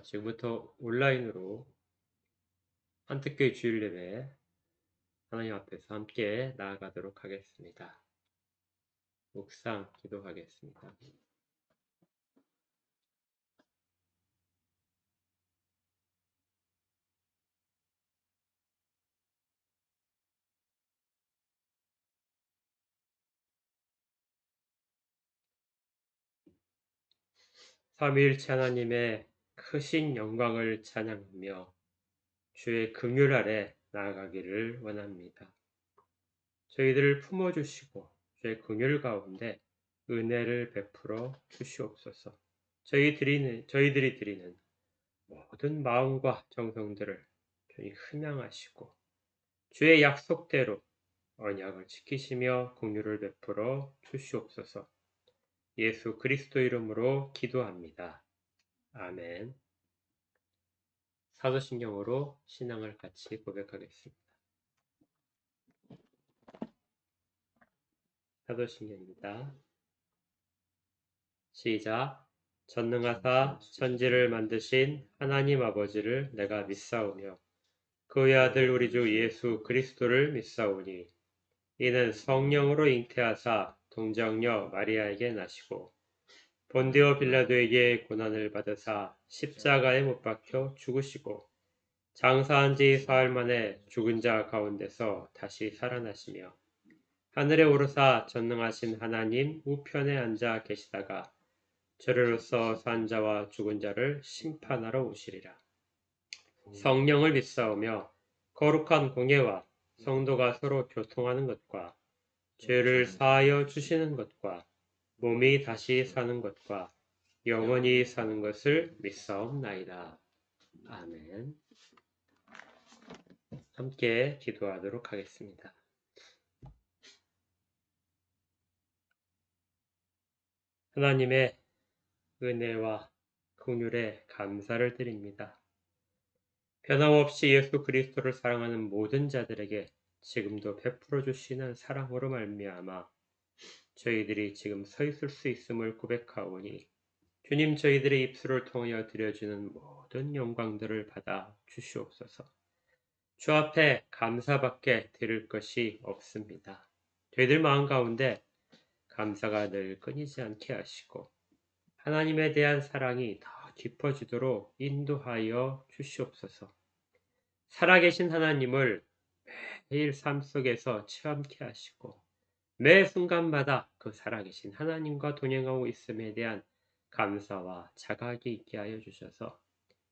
지금부터 온라인으로 한특교회 주일 예배 하나님 앞에서 함께 나아가도록 하겠습니다. 묵상 기도하겠습니다. 삼위일체 하나님의 크신 영광을 찬양하며 주의 긍휼 아래 나아가기를 원합니다. 저희들을 품어주시고 주의 긍휼 가운데 은혜를 베풀어 주시옵소서. 저희들이 드리는 모든 마음과 정성들을 주님 흠양하시고 주의 약속대로 언약을 지키시며 긍휼을 베풀어 주시옵소서. 예수 그리스도 이름으로 기도합니다. 아멘. 사도신경으로 신앙을 같이 고백하겠습니다. 사도신경입니다. 시작. 전능하사 천지를 만드신 하나님 아버지를 내가 믿사오며 그의 아들 우리 주 예수 그리스도를 믿사오니 이는 성령으로 잉태하사 동정녀 마리아에게 나시고 본디오 빌라도에게 고난을 받으사 십자가에 못 박혀 죽으시고 장사한 지 사흘 만에 죽은 자 가운데서 다시 살아나시며 하늘에 오르사 전능하신 하나님 우편에 앉아 계시다가 저리로서 산 자와 죽은 자를 심판하러 오시리라. 성령을 믿사오며 거룩한 공예와 성도가 서로 교통하는 것과 죄를 사하여 주시는 것과 몸이 다시 사는 것과 영원히 사는 것을 믿사옵나이다. 아멘. 함께 기도하도록 하겠습니다. 하나님의 은혜와 긍휼에 감사를 드립니다. 변함없이 예수 그리스도를 사랑하는 모든 자들에게 지금도 베풀어 주시는 사랑으로 말미암아 저희들이 지금 서 있을 수 있음을 고백하오니 주님 저희들의 입술을 통하여 드려지는 모든 영광들을 받아 주시옵소서. 주 앞에 감사밖에 드릴 것이 없습니다. 저희들 마음 가운데 감사가 늘 끊이지 않게 하시고 하나님에 대한 사랑이 더 깊어지도록 인도하여 주시옵소서. 살아계신 하나님을 매일 삶 속에서 체험케 하시고 매 순간마다 그 살아계신 하나님과 동행하고 있음에 대한 감사와 자각이 있게 하여 주셔서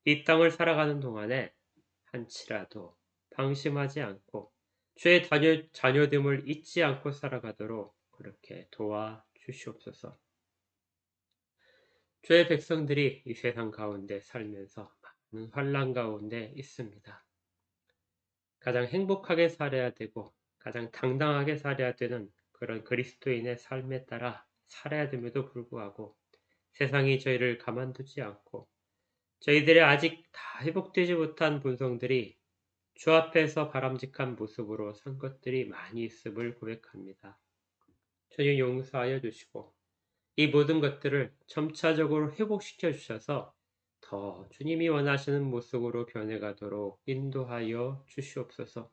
이 땅을 살아가는 동안에 한치라도 방심하지 않고 주의 자녀됨을 잊지 않고 살아가도록 그렇게 도와주시옵소서. 주의 백성들이 이 세상 가운데 살면서 많은 환난 가운데 있습니다. 가장 행복하게 살아야 되고 가장 당당하게 살아야 되는 그런 그리스도인의 삶에 따라 살아야 됨에도 불구하고 세상이 저희를 가만두지 않고 저희들의 아직 다 회복되지 못한 본성들이 주 앞에서 바람직한 모습으로 산 것들이 많이 있음을 고백합니다. 주님 용서하여 주시고 이 모든 것들을 점차적으로 회복시켜 주셔서 더 주님이 원하시는 모습으로 변해가도록 인도하여 주시옵소서.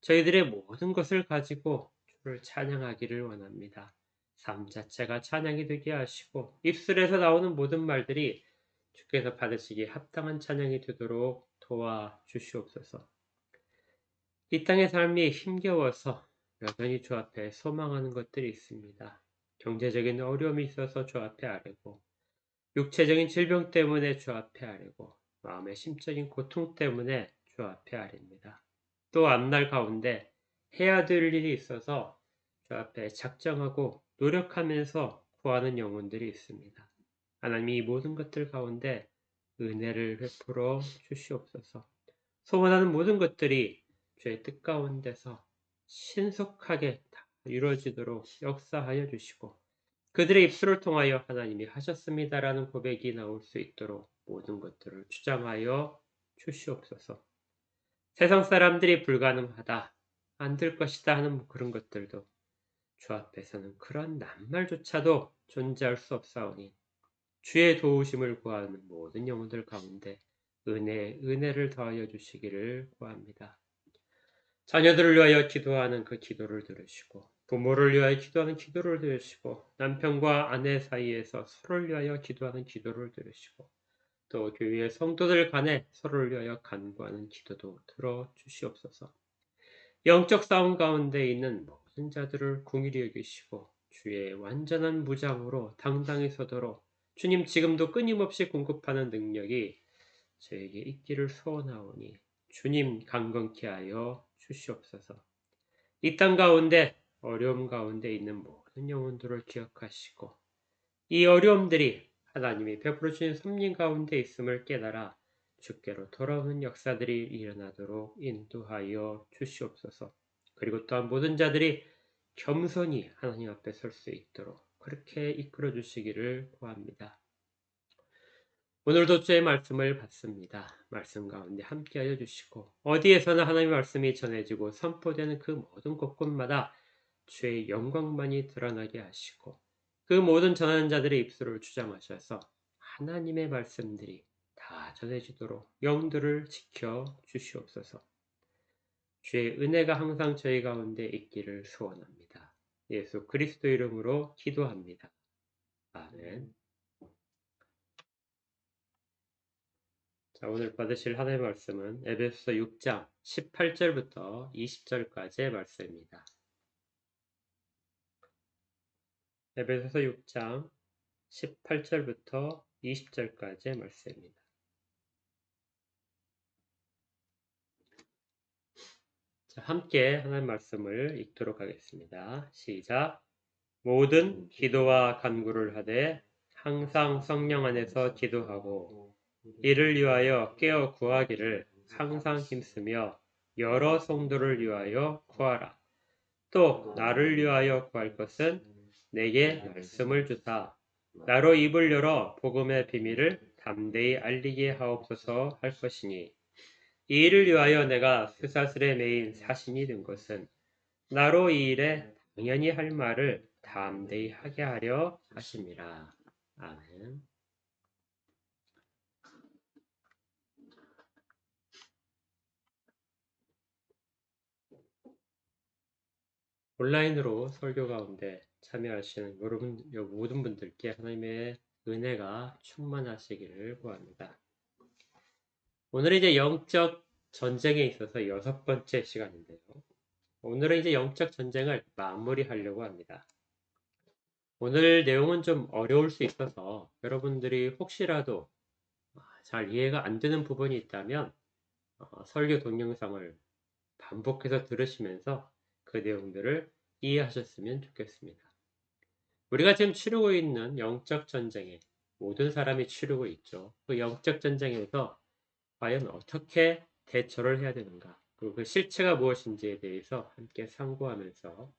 저희들의 모든 것을 가지고 주를 찬양하기를 원합니다. 삶 자체가 찬양이 되게 하시고 입술에서 나오는 모든 말들이 주께서 받으시기에 합당한 찬양이 되도록 도와주시옵소서. 이 땅의 삶이 힘겨워서 여전히 주 앞에 소망하는 것들이 있습니다. 경제적인 어려움이 있어서 주 앞에 아뢰고 육체적인 질병 때문에 주 앞에 아뢰고 마음의 심적인 고통 때문에 주 앞에 아뢰입니다. 또 앞날 가운데 해야 될 일이 있어서 주 앞에 작정하고 노력하면서 구하는 영혼들이 있습니다. 하나님이 이 모든 것들 가운데 은혜를 베풀어 주시옵소서. 소원하는 모든 것들이 주의 뜻 가운데서 신속하게 다 이루어지도록 역사하여 주시고 그들의 입술을 통하여 하나님이 하셨습니다라는 고백이 나올 수 있도록 모든 것들을 주장하여 주시옵소서. 세상 사람들이 불가능하다, 안 될 것이다 하는 그런 것들도 주 앞에서는 그런 낱말조차도 존재할 수 없사오니 주의 도우심을 구하는 모든 영혼들 가운데 은혜를 더하여 주시기를 구합니다. 자녀들을 위하여 기도하는 그 기도를 들으시고, 부모를 위하여 기도하는 기도를 들으시고, 남편과 아내 사이에서 서로를 위하여 기도하는 기도를 들으시고, 또 교회의 성도들 간에 서로를 위하여 간구하는 기도도 들어주시옵소서. 영적 싸움 가운데 있는 모든 자들을 긍휼히 여기시고 주의 완전한 무장으로 당당히 서도록 주님 지금도 끊임없이 공급하는 능력이 저에게 있기를 소원하오니 주님 강건케 하여 주시옵소서. 이 땅 가운데 어려움 가운데 있는 모든 영혼들을 기억하시고 이 어려움들이 하나님이 베풀어 주신 섭리 가운데 있음을 깨달아 주께로 돌아오는 역사들이 일어나도록 인도하여 주시옵소서. 그리고 또한 모든 자들이 겸손히 하나님 앞에 설 수 있도록 그렇게 이끌어 주시기를 구합니다. 오늘도 주의 말씀을 받습니다. 말씀 가운데 함께하여 주시고 어디에서나 하나님의 말씀이 전해지고 선포되는 그 모든 곳곳마다 주의 영광만이 드러나게 하시고 그 모든 전하는 자들의 입술을 주장하셔서 하나님의 말씀들이 다 전해지도록 영들을 지켜 주시옵소서. 주의 은혜가 항상 저희 가운데 있기를 소원합니다. 예수 그리스도 이름으로 기도합니다. 아멘. 자, 오늘 받으실 하나님의 말씀은 에베소서 6장 18절부터 20절까지의 말씀입니다. 에베소서 6장 18절부터 20절까지의 말씀입니다. 자, 함께 하나님의 말씀을 읽도록 하겠습니다. 시작. 모든 기도와 간구를 하되 항상 성령 안에서 기도하고 이를 위하여 깨어 구하기를 항상 힘쓰며 여러 성도를 위하여 구하라. 또 나를 위하여 구할 것은 내게 말씀을 주사 나로 입을 열어 복음의 비밀을 담대히 알리게 하옵소서 할 것이니 이 일을 위하여 내가 쇠사슬에 매인 사신이 된 것은 나로 이 일에 당연히 할 말을 담대히 하게 하려 하심이라. 아멘. 온라인으로 설교 가운데 참여하시는 모든 분들께 하나님의 은혜가 충만하시기를 구합니다. 오늘은 이제 영적 전쟁에 있어서 6번째 시간인데요. 오늘은 이제 영적 전쟁을 마무리하려고 합니다. 오늘 내용은 좀 어려울 수 있어서 여러분들이 혹시라도 잘 이해가 안 되는 부분이 있다면 설교 동영상을 반복해서 들으시면서 그 내용들을 이해하셨으면 좋겠습니다. 우리가 지금 치르고 있는 영적 전쟁에 모든 사람이 치르고 있죠. 그 영적 전쟁에서 과연 어떻게 대처를 해야 되는가, 그리고 그 실체가 무엇인지에 대해서 함께 상고하면서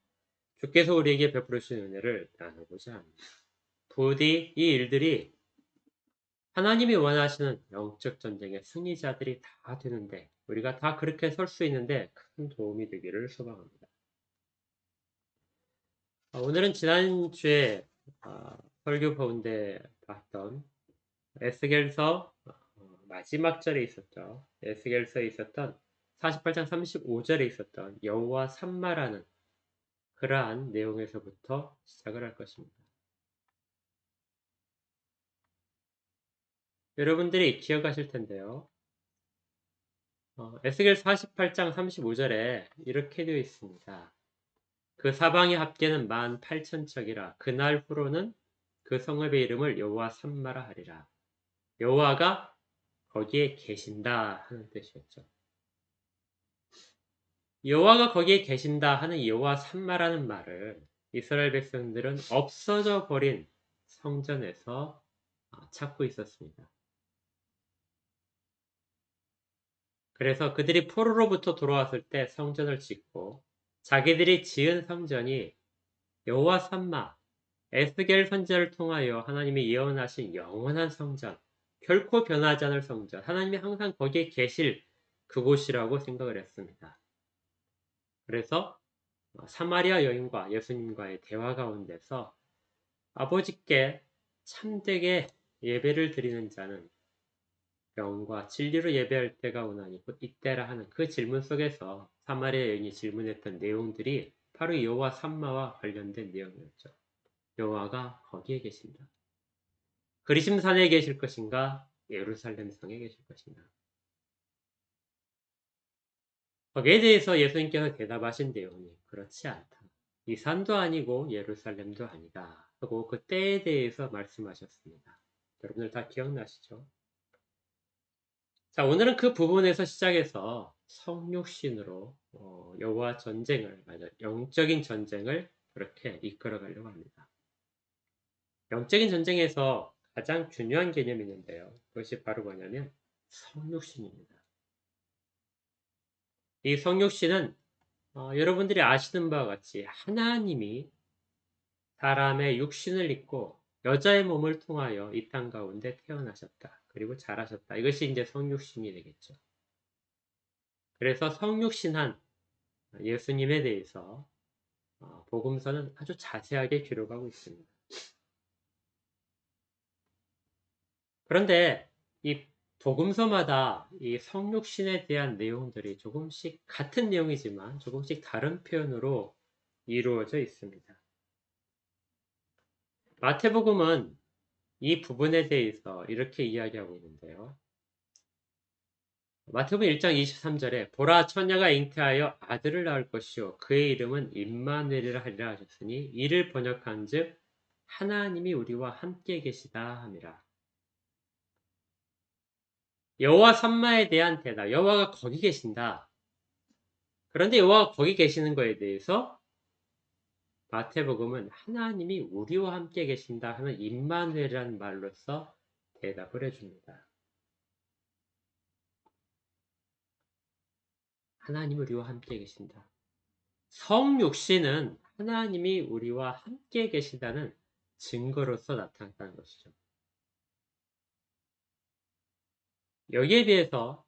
주께서 우리에게 베풀어 주신 은혜를 나누고자 합니다. 부디 이 일들이 하나님이 원하시는 영적 전쟁의 승리자들이 다 되는데 우리가 다 그렇게 설 수 있는데 큰 도움이 되기를 소망합니다. 오늘은 지난주에 설교 가운데 봤던 에스겔서 마지막 절에 있었죠. 에스겔서에 있었던 48장 35절에 있었던 여호와 삼마라는 그러한 내용에서부터 시작을 할 것입니다. 여러분들이 기억하실 텐데요. 에스겔 48장 35절에 이렇게 되어 있습니다. 그 사방의 합계는 18,000척이라 그날 후로는 그 성읍의 이름을 여호와 삼마라 하리라. 여호와가 거기에 계신다 하는 뜻이었죠. 여호와가 거기에 계신다 하는 여호와 삼마라는 말을 이스라엘 백성들은 없어져 버린 성전에서 찾고 있었습니다. 그래서 그들이 포로로부터 돌아왔을 때 성전을 짓고 자기들이 지은 성전이 여호와 삼마, 에스겔 선지자를 통하여 하나님이 예언하신 영원한 성전, 결코 변하지 않을 성전, 하나님이 항상 거기에 계실 그곳이라고 생각을 했습니다. 그래서 사마리아 여인과 예수님과의 대화 가운데서 아버지께 참되게 예배를 드리는 자는 영과 진리로 예배할 때가 오나니 곧 이때라 하는 그 질문 속에서 사마리아 여인이 질문했던 내용들이 바로 여호와 삼마와 관련된 내용이었죠. 여호와가 거기에 계신다. 그리심산에 계실 것인가? 예루살렘 성에 계실 것인가? 거기에 대해서 예수님께서 대답하신 내용이 그렇지 않다. 이 산도 아니고 예루살렘도 아니다. 하고 그 때에 대해서 말씀하셨습니다. 여러분들 다 기억나시죠? 자, 오늘은 그 부분에서 시작해서 성육신으로 여호와 전쟁을, 영적인 전쟁을 그렇게 이끌어 가려고 합니다. 영적인 전쟁에서 가장 중요한 개념이 있는데요. 그것이 바로 뭐냐면 성육신입니다. 이 성육신은 여러분들이 아시는 바와 같이 하나님이 사람의 육신을 입고 여자의 몸을 통하여 이 땅 가운데 태어나셨다. 그리고 자라셨다. 이것이 이제 성육신이 되겠죠. 그래서 성육신한 예수님에 대해서 복음서는 아주 자세하게 기록하고 있습니다. 그런데 이 복음서마다 이 성육신에 대한 내용들이 조금씩 같은 내용이지만 조금씩 다른 표현으로 이루어져 있습니다. 마태복음은 이 부분에 대해서 이렇게 이야기하고 있는데요. 마태복음 1장 23절에 보라 처녀가 잉태하여 아들을 낳을 것이요 그의 이름은 임마누엘이라 하리라 하셨으니 이를 번역한즉 하나님이 우리와 함께 계시다 함이라. 여호와 삼마에 대한 대답, 여호와가 거기 계신다. 그런데 여호와가 거기 계시는 거에 대해서 마태복음은 하나님이 우리와 함께 계신다 하는 임마누엘이라는 말로써 대답을 해줍니다. 하나님이 우리와 함께 계신다. 성육신은 하나님이 우리와 함께 계시다는 증거로서 나타났다는 것이죠. 여기에 비해서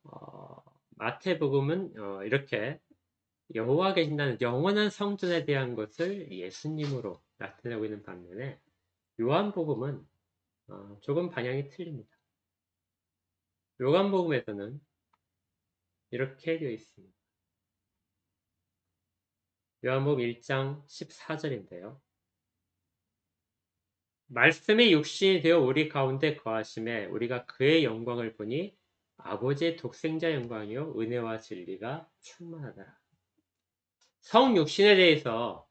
마태복음은 이렇게 여호와 계신다는 영원한 성전에 대한 것을 예수님으로 나타내고 있는 반면에 요한복음은 조금 방향이 틀립니다. 요한복음에서는 이렇게 되어 있습니다. 요한복음 1장 14절인데요. 말씀이 육신이 되어 우리 가운데 거하심에 우리가 그의 영광을 보니 아버지의 독생자 영광이요 은혜와 진리가 충만하더라. 성육신에 대해서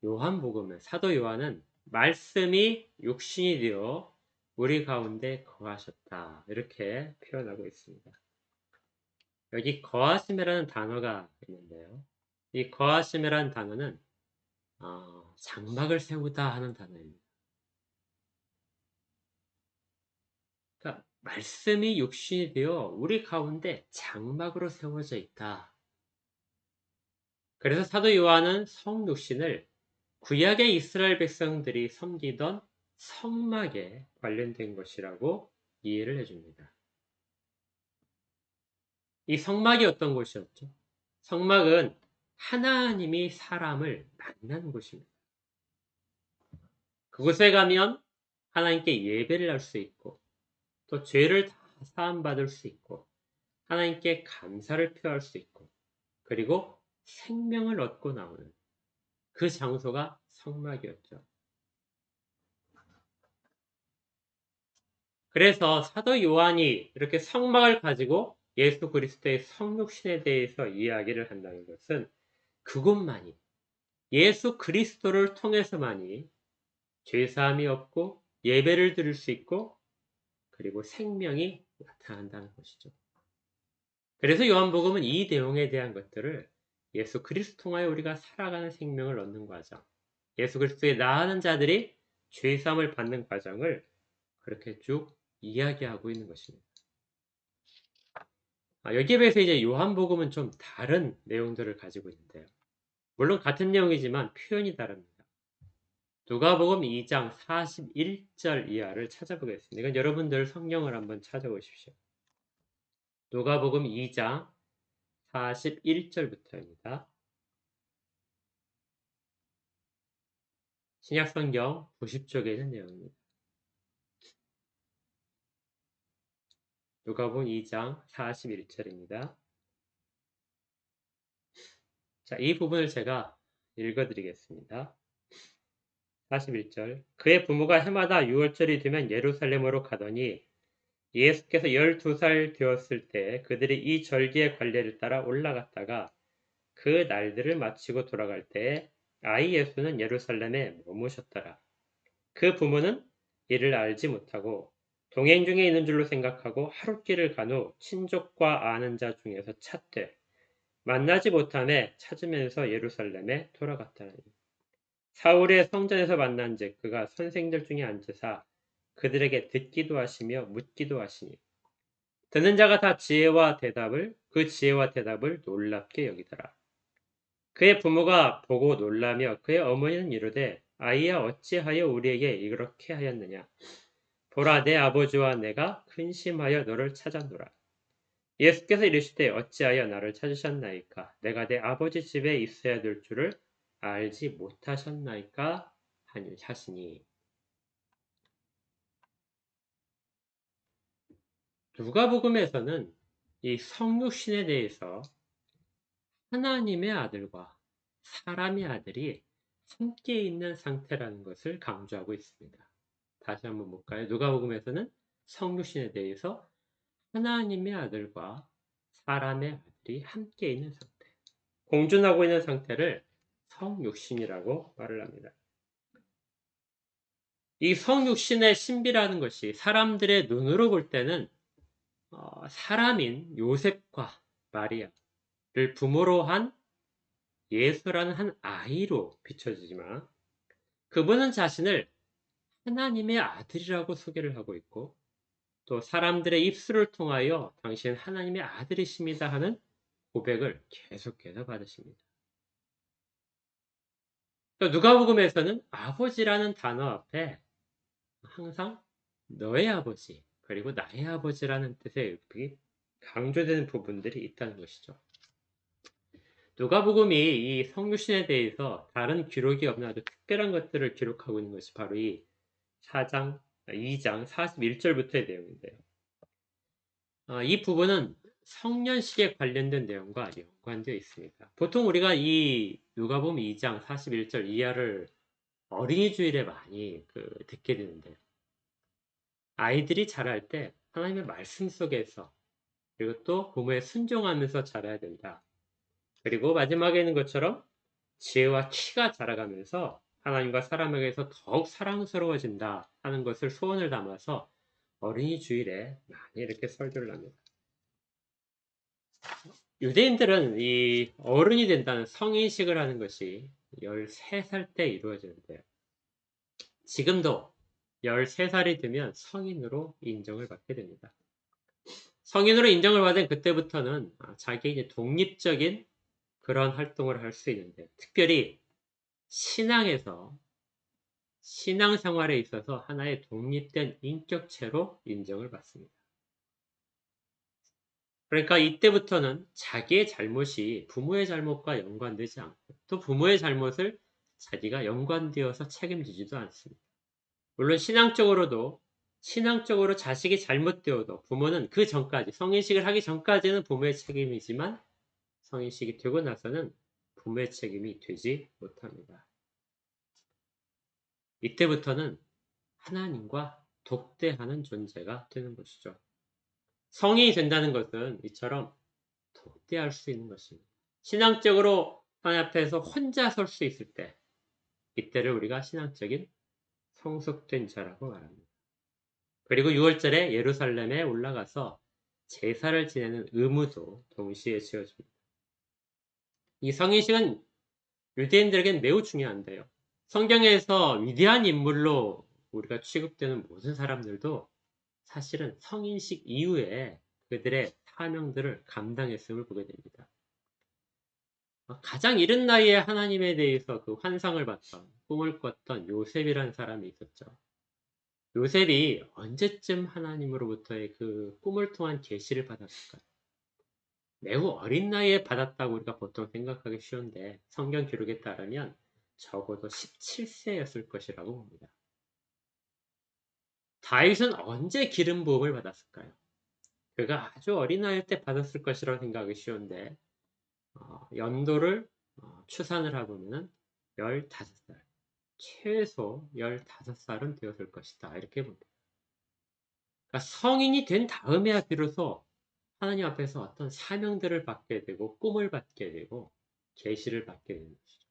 요한복음은 사도 요한은 말씀이 육신이 되어 우리 가운데 거하셨다. 이렇게 표현하고 있습니다. 여기 거하심이라는 단어가 있는데요. 이 거하심이라는 단어는 장막을 세우다 하는 단어입니다. 그러니까 말씀이 육신이 되어 우리 가운데 장막으로 세워져 있다. 그래서 사도 요한은 성육신을 구약의 이스라엘 백성들이 섬기던 성막에 관련된 것이라고 이해를 해줍니다. 이 성막이 어떤 곳이었죠? 성막은 하나님이 사람을 만나는 곳입니다. 그곳에 가면 하나님께 예배를 할 수 있고 또 죄를 다 사함받을 수 있고 하나님께 감사를 표할 수 있고 그리고 생명을 얻고 나오는 그 장소가 성막이었죠. 그래서 사도 요한이 이렇게 성막을 가지고 예수 그리스도의 성육신에 대해서 이야기를 한다는 것은 그곳만이 예수 그리스도를 통해서만이 죄사함이 없고 예배를 드릴 수 있고 그리고 생명이 나타난다는 것이죠. 그래서 요한복음은 이 내용에 대한 것들을 예수 그리스도 통하여 우리가 살아가는 생명을 얻는 과정, 예수 그리스도에 나아가는 자들이 죄사함을 받는 과정을 그렇게 쭉 이야기하고 있는 것입니다. 여기에 비해서 이제 요한복음은 좀 다른 내용들을 가지고 있는데요. 물론 같은 내용이지만 표현이 다릅니다. 누가복음 2장 41절 이하를 찾아보겠습니다. 이건 여러분들 성경을 한번 찾아보십시오. 누가복음 2장 41절부터입니다. 신약성경 90쪽에 있는 내용입니다. 누가복음 2장 41절입니다. 자, 이 부분을 제가 읽어드리겠습니다. 41절. 그의 부모가 해마다 6월절이 되면 예루살렘으로 가더니 예수께서 12살 되었을 때 그들이 이 절기의 관례를 따라 올라갔다가 그 날들을 마치고 돌아갈 때에 아이 예수는 예루살렘에 머무셨더라. 그 부모는 이를 알지 못하고 동행 중에 있는 줄로 생각하고 하룻길을 간 후 친족과 아는 자 중에서 찾되 만나지 못하매 찾으면서 예루살렘에 돌아갔더니 사울의 성전에서 만난즉 그가 선생들 중에 앉으사 그들에게 듣기도 하시며 묻기도 하시니 듣는 자가 다 그 지혜와 대답을 놀랍게 여기더라. 그의 부모가 보고 놀라며 그의 어머니는 이르되 아이야 어찌하여 우리에게 이렇게 하였느냐 보라 내 아버지와 내가 근심하여 너를 찾았노라. 예수께서 이르시되 어찌하여 나를 찾으셨나이까 내가 내 아버지 집에 있어야 될 줄을 알지 못하셨나이까 하시니. 누가복음에서는 이 성육신에 대해서 하나님의 아들과 사람의 아들이 함께 있는 상태라는 것을 강조하고 있습니다. 다시 한번 볼까요? 누가복음에서는 성육신에 대해서 하나님의 아들과 사람의 아들이 함께 있는 상태, 공존하고 있는 상태를 성육신이라고 말을 합니다. 이 성육신의 신비라는 것이 사람들의 눈으로 볼 때는 사람인 요셉과 마리아를 부모로 한 예수라는 한 아이로 비춰지지만 그분은 자신을 하나님의 아들이라고 소개를 하고 있고 또 사람들의 입술을 통하여 당신 하나님의 아들이십니다 하는 고백을 계속해서 받으십니다. 또 누가복음에서는 아버지라는 단어 앞에 항상 너의 아버지 그리고 나의 아버지라는 뜻의 의식이 강조되는 부분들이 있다는 것이죠. 누가복음이 이 성육신에 대해서 다른 기록이 없는 아주 특별한 것들을 기록하고 있는 것이 바로 이 2장 41절부터의 내용인데요. 이 부분은 성년식에 관련된 내용과 연관되어 있습니다. 보통 우리가 이 누가복음 2장 41절 이하를 어린이 주일에 많이 듣게 되는데 아이들이 자랄 때 하나님의 말씀 속에서 그리고 또 부모에 순종하면서 자라야 된다. 그리고 마지막에 있는 것처럼 지혜와 키가 자라가면서 하나님과 사람에게서 더욱 사랑스러워진다 하는 것을 소원을 담아서 어린이 주일에 많이 이렇게 설교를 합니다. 유대인들은 이 어른이 된다는 성인식을 하는 것이 13살 때 이루어지는데요. 지금도 13살이 되면 성인으로 인정을 받게 됩니다. 성인으로 인정을 받은 그때부터는 자기의 이제 독립적인 그런 활동을 할 수 있는데 특별히 신앙에서 신앙생활에 있어서 하나의 독립된 인격체로 인정을 받습니다. 그러니까 이때부터는 자기의 잘못이 부모의 잘못과 연관되지 않고 또 부모의 잘못을 자기가 연관되어서 책임지지도 않습니다. 물론 신앙적으로 자식이 잘못되어도 부모는 그 전까지 성인식을 하기 전까지는 부모의 책임이지만 성인식이 되고 나서는 부모의 책임이 되지 못합니다. 이때부터는 하나님과 독대하는 존재가 되는 것이죠. 성인이 된다는 것은 이처럼 독대할 수 있는 것입니다. 신앙적으로 하나님 앞에서 혼자 설 수 있을 때 이때를 우리가 신앙적인 성숙된 자라고 말합니다. 그리고 6월절에 예루살렘에 올라가서 제사를 지내는 의무도 동시에 지어집니다. 이 성인식은 유대인들에겐 매우 중요한데요. 성경에서 위대한 인물로 우리가 취급되는 모든 사람들도 사실은 성인식 이후에 그들의 사명들을 감당했음을 보게 됩니다. 가장 이른 나이에 하나님에 대해서 그 환상을 봤던, 꿈을 꿨던 요셉이라는 사람이 있었죠. 요셉이 언제쯤 하나님으로부터의 그 꿈을 통한 계시를 받았을까요? 매우 어린 나이에 받았다고 우리가 보통 생각하기 쉬운데 성경 기록에 따르면 적어도 17세였을 것이라고 봅니다. 다윗은 언제 기름 부음을 받았을까요? 그가 아주 어린아이일 때 받았을 것이라고 생각하기 쉬운데 연도를 추산을 하고는 15살, 최소 15살은 되었을 것이다. 이렇게 봅니다. 그러니까 성인이 된 다음에야 비로소 하나님 앞에서 어떤 사명들을 받게 되고 꿈을 받게 되고 계시를 받게 되는 것이죠.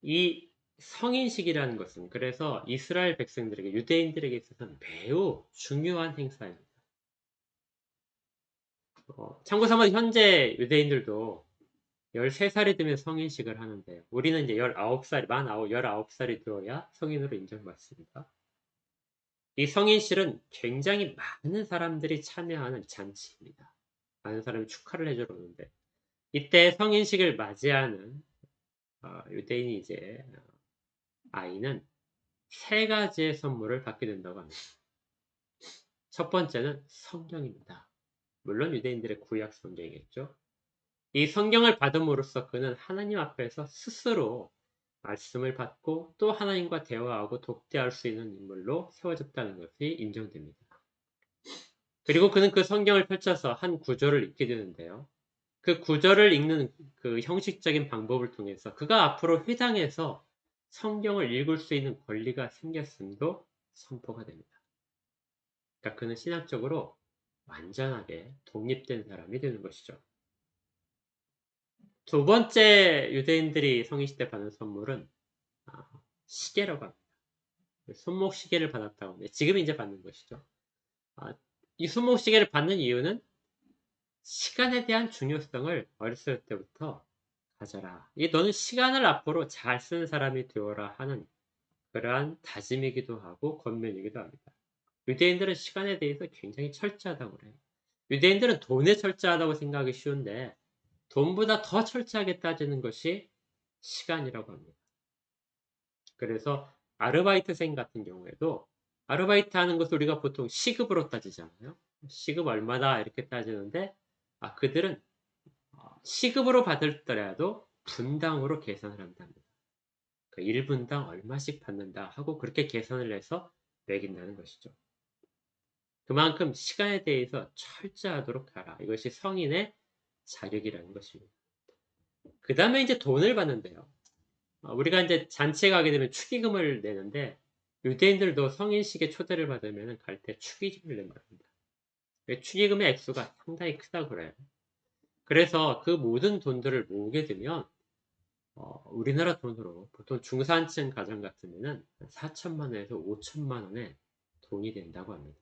이 성인식이라는 것은 그래서 이스라엘 백성들에게 유대인들에게 있어서는 매우 중요한 행사입니다. 참고 삼아 현재 유대인들도 13살이 되면 성인식을 하는데 우리는 이제 19살, 만 19살이 되어야 성인으로 인정받습니다. 이 성인식은 굉장히 많은 사람들이 참여하는 잔치입니다. 많은 사람이 축하를 해주러 오는데 이때 성인식을 맞이하는 유대인이 이제 아이는 3가지의 선물을 받게 된다고 합니다. 첫 번째는 성경입니다. 물론 유대인들의 구약 성경이겠죠. 이 성경을 받음으로써 그는 하나님 앞에서 스스로 말씀을 받고 또 하나님과 대화하고 독대할 수 있는 인물로 세워졌다는 것이 인정됩니다. 그리고 그는 그 성경을 펼쳐서 한 구절을 읽게 되는데요. 그 구절을 읽는 그 형식적인 방법을 통해서 그가 앞으로 회당에서 성경을 읽을 수 있는 권리가 생겼음도 선포가 됩니다. 그러니까 그는 신학적으로 완전하게 독립된 사람이 되는 것이죠. 두 번째 유대인들이 성인시대 받는 선물은 시계라고 합니다. 손목 시계를 받았다고 합니다. 지금 이제 받는 것이죠. 이 손목 시계를 받는 이유는 시간에 대한 중요성을 어렸을 때부터 가져라. 너는 시간을 앞으로 잘 쓰는 사람이 되어라 하는 그러한 다짐이기도 하고 권면이기도 합니다. 유대인들은 시간에 대해서 굉장히 철저하다고 그래요. 유대인들은 돈에 철저하다고 생각하기 쉬운데 돈보다 더 철저하게 따지는 것이 시간이라고 합니다. 그래서 아르바이트생 같은 경우에도 아르바이트 하는 것을 우리가 보통 시급으로 따지잖아요. 시급 얼마다 이렇게 따지는데 그들은 시급으로 받을더라도 분당으로 계산을 한답니다. 1분당 얼마씩 받는다 하고 그렇게 계산을 해서 매긴다는 것이죠. 그만큼 시간에 대해서 철저하도록 하라. 이것이 성인의 자격이라는 것입니다. 그 다음에 이제 돈을 받는데요. 우리가 이제 잔치에 가게 되면 축의금을 내는데 유대인들도 성인식에 초대를 받으면 갈 때 축의금을 낸답니다. 축의금의 액수가 상당히 크다고 그래요. 그래서 그 모든 돈들을 모으게 되면 우리나라 돈으로 보통 중산층 가정 같으면 4천만 원에서 5천만 원의 돈이 된다고 합니다.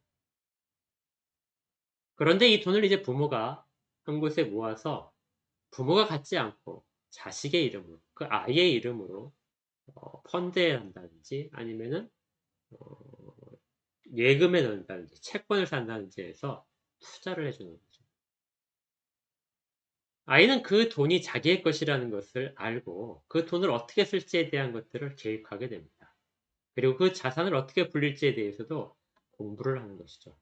그런데 이 돈을 이제 부모가 한 곳에 모아서 부모가 갖지 않고 자식의 이름으로, 그 아이의 이름으로 펀드에 한다든지 아니면은 예금에 넣는다든지 채권을 산다든지 해서 투자를 해주는 거죠. 아이는 그 돈이 자기의 것이라는 것을 알고 그 돈을 어떻게 쓸지에 대한 것들을 계획하게 됩니다. 그리고 그 자산을 어떻게 불릴지에 대해서도 공부를 하는 것이죠.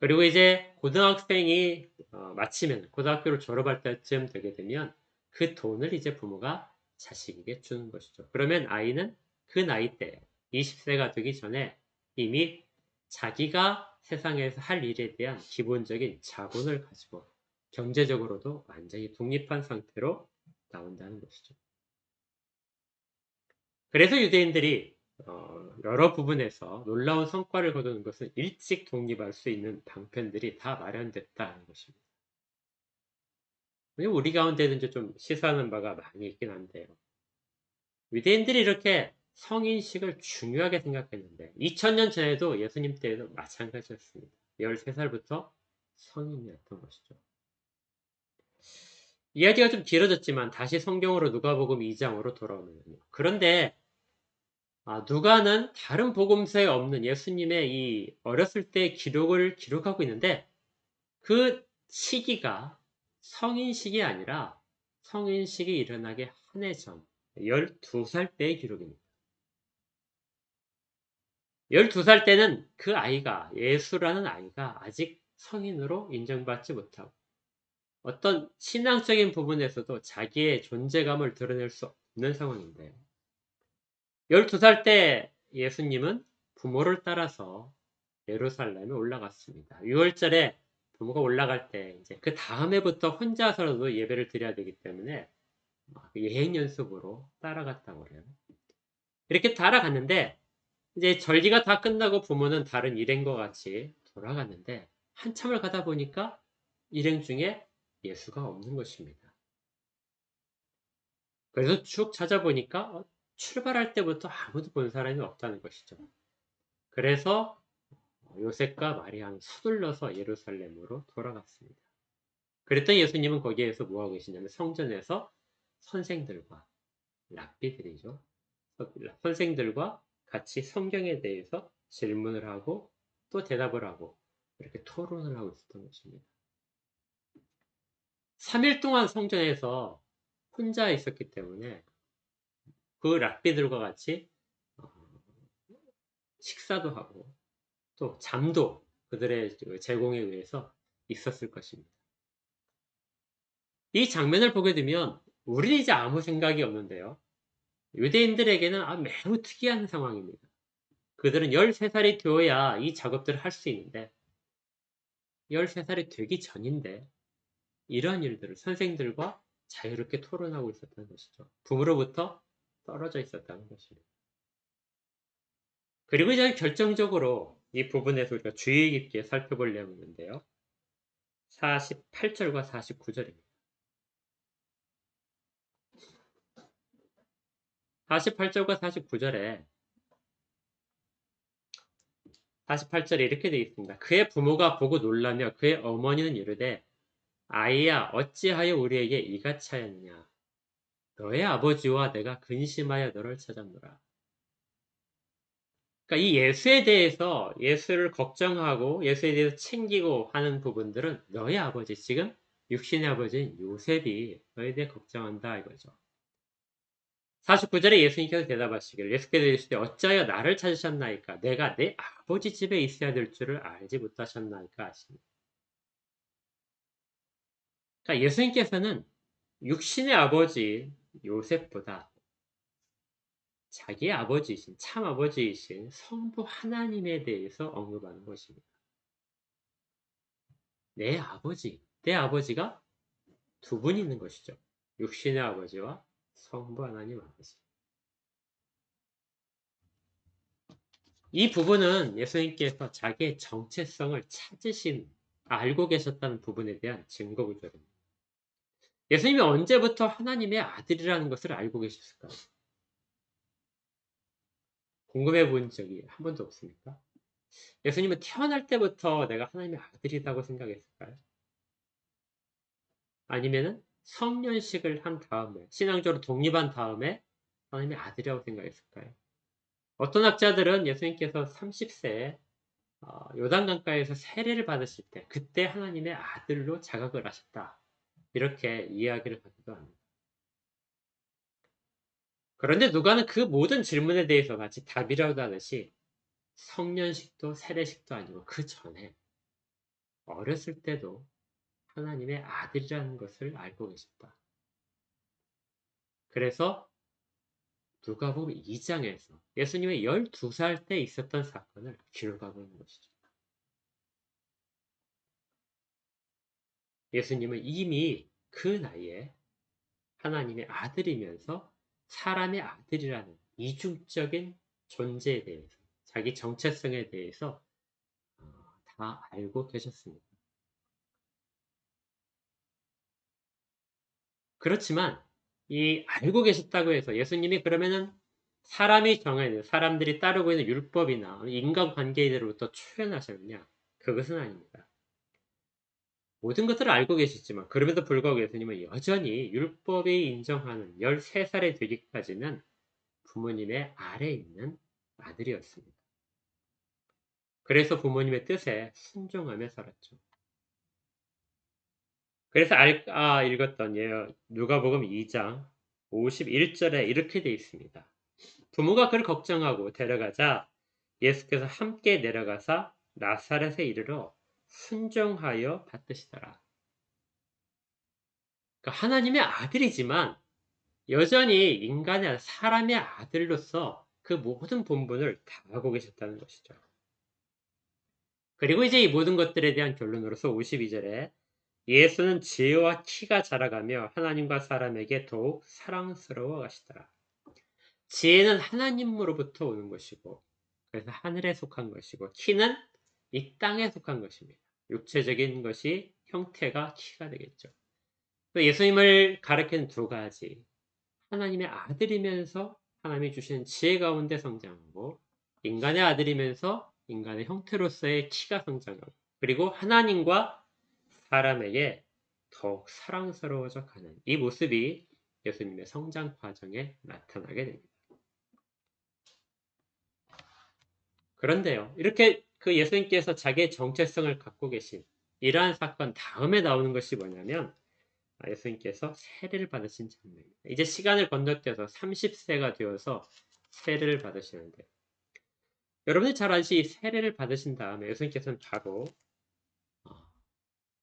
그리고 이제 고등학생이 마치면 고등학교를 졸업할 때쯤 되게 되면 그 돈을 이제 부모가 자식에게 주는 것이죠. 그러면 아이는 그 나이 때 20세가 되기 전에 이미 자기가 세상에서 할 일에 대한 기본적인 자본을 가지고 경제적으로도 완전히 독립한 상태로 나온다는 것이죠. 그래서 유대인들이 여러 부분에서 놀라운 성과를 거두는 것은 일찍 독립할 수 있는 방편들이 다 마련됐다는 것입니다. 우리 가운데는 이제 좀 시사하는 바가 많이 있긴 한데요. 유대인들이 이렇게 성인식을 중요하게 생각했는데 2000년 전에도 예수님 때에도 마찬가지였습니다. 13살부터 성인이었던 것이죠. 이야기가 좀 길어졌지만 다시 성경으로 누가복음 2장으로 돌아오면요. 그런데 누가는 다른 복음서에 없는 예수님의 이 어렸을 때 기록을 기록하고 있는데 그 시기가 성인식이 아니라 성인식이 일어나기 한 해 전 12살 때의 기록입니다. 12살 때는 그 아이가 예수라는 아이가 아직 성인으로 인정받지 못하고 어떤 신앙적인 부분에서도 자기의 존재감을 드러낼 수 없는 상황인데 12살 때 예수님은 부모를 따라서 예루살렘에 올라갔습니다. 6월절에 부모가 올라갈 때 이제 그 다음 해부터 혼자서라도 예배를 드려야 되기 때문에 예행 연습으로 따라갔다고 그래요. 이렇게 따라갔는데 이제 절기가 다 끝나고 부모는 다른 일행과 같이 돌아갔는데 한참을 가다 보니까 일행 중에 예수가 없는 것입니다. 그래서 쭉 찾아보니까 출발할 때부터 아무도 본 사람이 없다는 것이죠. 그래서 요셉과 마리아는 서둘러서 예루살렘으로 돌아갔습니다. 그랬더니 예수님은 거기에서 뭐하고 계시냐면 성전에서 선생들과 랍비들이죠. 선생들과 같이 성경에 대해서 질문을 하고 또 대답을 하고 이렇게 토론을 하고 있었던 것입니다. 3일 동안 성전에서 혼자 있었기 때문에 그 랍비들과 같이 어, 식사도 하고 또 잠도 그들의 제공에 의해서 있었을 것입니다. 이 장면을 보게 되면 우리는 이제 아무 생각이 없는데요. 유대인들에게는 매우 특이한 상황입니다. 그들은 13살이 되어야 이 작업들을 할 수 있는데 13살이 되기 전인데 이런 일들을 선생들과 자유롭게 토론하고 있었다는 것이죠. 부모로부터 떨어져 있었다는 것입니다. 그리고 이제 결정적으로 이 부분에서 우리가 주의 깊게 살펴볼 내용인데요. 48절과 49절입니다. 48절과 49절에 48절에 이렇게 되어 있습니다. 그의 부모가 보고 놀라며 그의 어머니는 이르되 아이야 어찌하여 우리에게 이같이 하였느냐 너의 아버지와 내가 근심하여 너를 찾았노라. 그러니까 이 예수에 대해서 예수를 걱정하고 예수에 대해서 챙기고 하는 부분들은 너의 아버지 지금 육신의 아버지인 요셉이 너에 대해 걱정한다 이거죠. 49절에 예수님께서 대답하시기를 예수께서 이르시되 어찌하여 나를 찾으셨나이까 내가 내 아버지 집에 있어야 될 줄을 알지 못하셨나이까 하십니다. 그러니까 예수님께서는 육신의 아버지 요셉보다 자기의 아버지이신 참 아버지이신 성부 하나님에 대해서 언급하는 것입니다. 내 아버지가 두 분이 있는 것이죠. 육신의 아버지와 성부 하나님 아버지. 이 부분은 예수님께서 자기의 정체성을 알고 계셨다는 부분에 대한 증거 구절입니다. 예수님이 언제부터 하나님의 아들이라는 것을 알고 계셨을까요? 궁금해 본 적이 한 번도 없습니까? 예수님은 태어날 때부터 내가 하나님의 아들이라고 생각했을까요? 아니면은 성년식을 한 다음에, 신앙적으로 독립한 다음에 하나님의 아들이라고 생각했을까요? 어떤 학자들은 예수님께서 30세에 요단강가에서 세례를 받으실 때 그때 하나님의 아들로 자각을 하셨다. 이렇게 이야기를 하기도 합니다. 그런데 누가는 그 모든 질문에 대해서 마치 답이라도 하듯이 성년식도 세례식도 아니고 그 전에 어렸을 때도 하나님의 아들이라는 것을 알고 계셨다. 그래서 누가복음 2장에서 예수님의 12살 때 있었던 사건을 기록하고 있는 것이죠. 예수님은 이미 그 나이에 하나님의 아들이면서 사람의 아들이라는 이중적인 존재에 대해서 자기 정체성에 대해서 다 알고 계셨습니다. 그렇지만 이 알고 계셨다고 해서 예수님이 그러면은 사람들이 따르고 있는 율법이나 인간관계로부터 초연하셨느냐? 그것은 아닙니다. 모든 것들을 알고 계시지만 그럼에도 불구하고 예수님은 여전히 율법이 인정하는 13살이 되기까지는 부모님의 아래에 있는 아들이었습니다. 그래서 부모님의 뜻에 순종하며 살았죠. 그래서 읽었던 누가복음 2장 51절에 이렇게 되어 있습니다. 부모가 그를 걱정하고 데려가자 예수께서 함께 내려가사 나사렛에 이르러 순종하여 받드시더라. 그러니까 하나님의 아들이지만 여전히 인간의 사람의 아들로서 그 모든 본분을 다 하고 계셨다는 것이죠. 그리고 이제 이 모든 것들에 대한 결론으로서 52절에 예수는 지혜와 키가 자라가며 하나님과 사람에게 더욱 사랑스러워 가시더라. 지혜는 하나님으로부터 오는 것이고, 그래서 하늘에 속한 것이고, 키는 이 땅에 속한 것입니다. 육체적인 것이 형태가 키가 되겠죠. 예수님을 가리키는 두 가지. 하나님의 아들이면서 하나님이 주시는 지혜 가운데 성장하고, 인간의 아들이면서 인간의 형태로서의 키가 성장하고, 그리고 하나님과 사람에게 더욱 사랑스러워져 가는 이 모습이 예수님의 성장 과정에 나타나게 됩니다. 그런데요, 이렇게 그 예수님께서 자기의 정체성을 갖고 계신 이러한 사건 다음에 나오는 것이 뭐냐면, 예수님께서 세례를 받으신 장면입니다. 이제 시간을 건너뛰어서 30세가 되어서 세례를 받으시는데, 여러분이 잘 아시이 세례를 받으신 다음에 예수님께서는 바로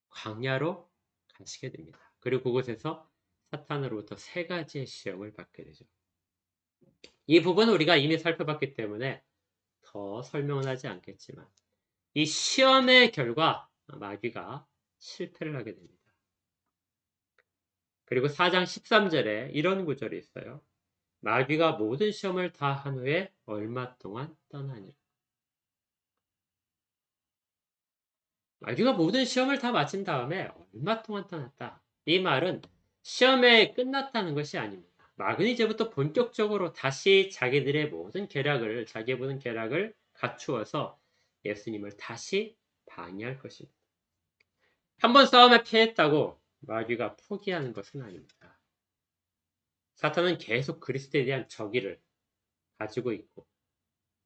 광야로 가시게 됩니다. 그리고 그곳에서 사탄으로부터 세 가지의 시험을 받게 되죠. 이 부분은 우리가 이미 살펴봤기 때문에 더 설명은 하지 않겠지만, 이 시험의 결과 마귀가 실패를 하게 됩니다. 그리고 4장 13절에 이런 구절이 있어요. 마귀가 모든 시험을 다 한 후에 얼마 동안 떠나니라. 마귀가 모든 시험을 다 마친 다음에 얼마 동안 떠났다. 이 말은 시험에 끝났다는 것이 아닙니다. 마귀는 이제부터 본격적으로 다시 자기들의 모든 계략을 갖추어서 예수님을 다시 방해할 것입니다. 한번 싸움에 패했다고 마귀가 포기하는 것은 아닙니다. 사탄은 계속 그리스도에 대한 적의를 가지고 있고,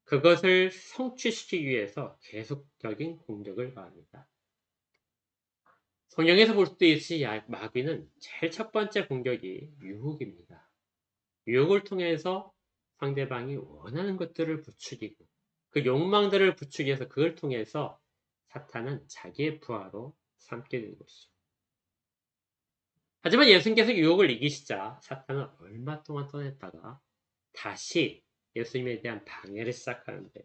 그것을 성취시키기 위해서 계속적인 공격을 가합니다. 성경에서 볼 수도 있듯이 마귀는 제일 첫 번째 공격이 유혹입니다. 유혹을 통해서 상대방이 원하는 것들을 부추기고, 그 욕망들을 부추기해서 그걸 통해서 사탄은 자기의 부하로 삼게 되는 것이죠. 하지만 예수님께서 유혹을 이기시자 사탄은 얼마 동안 떠났다가 다시 예수님에 대한 방해를 시작하는데,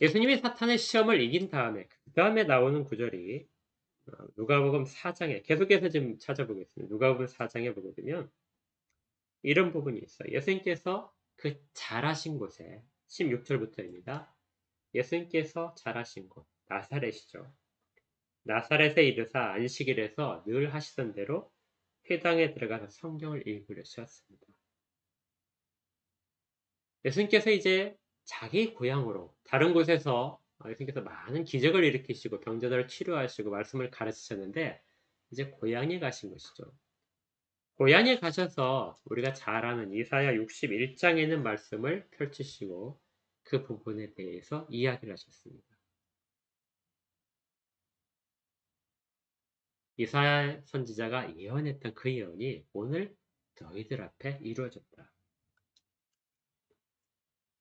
예수님이 사탄의 시험을 이긴 다음에 그 다음에 나오는 구절이 누가복음 4장에 계속해서 좀 찾아보겠습니다. 누가복음 4장에 보게 되면 이런 부분이 있어요. 예수님께서 그 자라신 곳에 16절부터입니다. 예수님께서 자라신 곳 나사렛이죠. 나사렛에 이르사 안식일에서 늘 하시던 대로 회당에 들어가서 성경을 읽으셨습니다. 예수님께서 이제 자기 고향으로 다른 곳에서 예수님께서 많은 기적을 일으키시고 병자들을 치료하시고 말씀을 가르치셨는데 이제 고향에 가신 것이죠. 고향에 가셔서 우리가 잘 아는 이사야 61장에 있는 말씀을 펼치시고 그 부분에 대해서 이야기를 하셨습니다. 이사야 선지자가 예언했던 그 예언이 오늘 너희들 앞에 이루어졌다.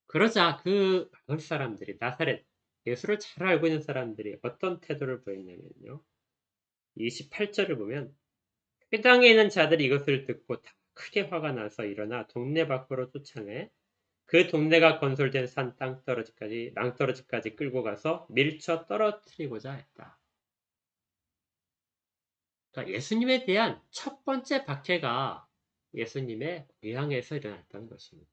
그러자 그 마을 사람들이 나사렛 예수를 잘 알고 있는 사람들이 어떤 태도를 보였냐면요. 28절을 보면 회당에 있는 자들이 이것을 듣고 다 크게 화가 나서 일어나 동네 밖으로 쫓아내 그 동네가 건설된 산 낭떠러지까지 끌고 가서 밀쳐 떨어뜨리고자 했다. 그러니까 예수님에 대한 첫 번째 박해가 예수님의 고향에서 일어났다는 것입니다.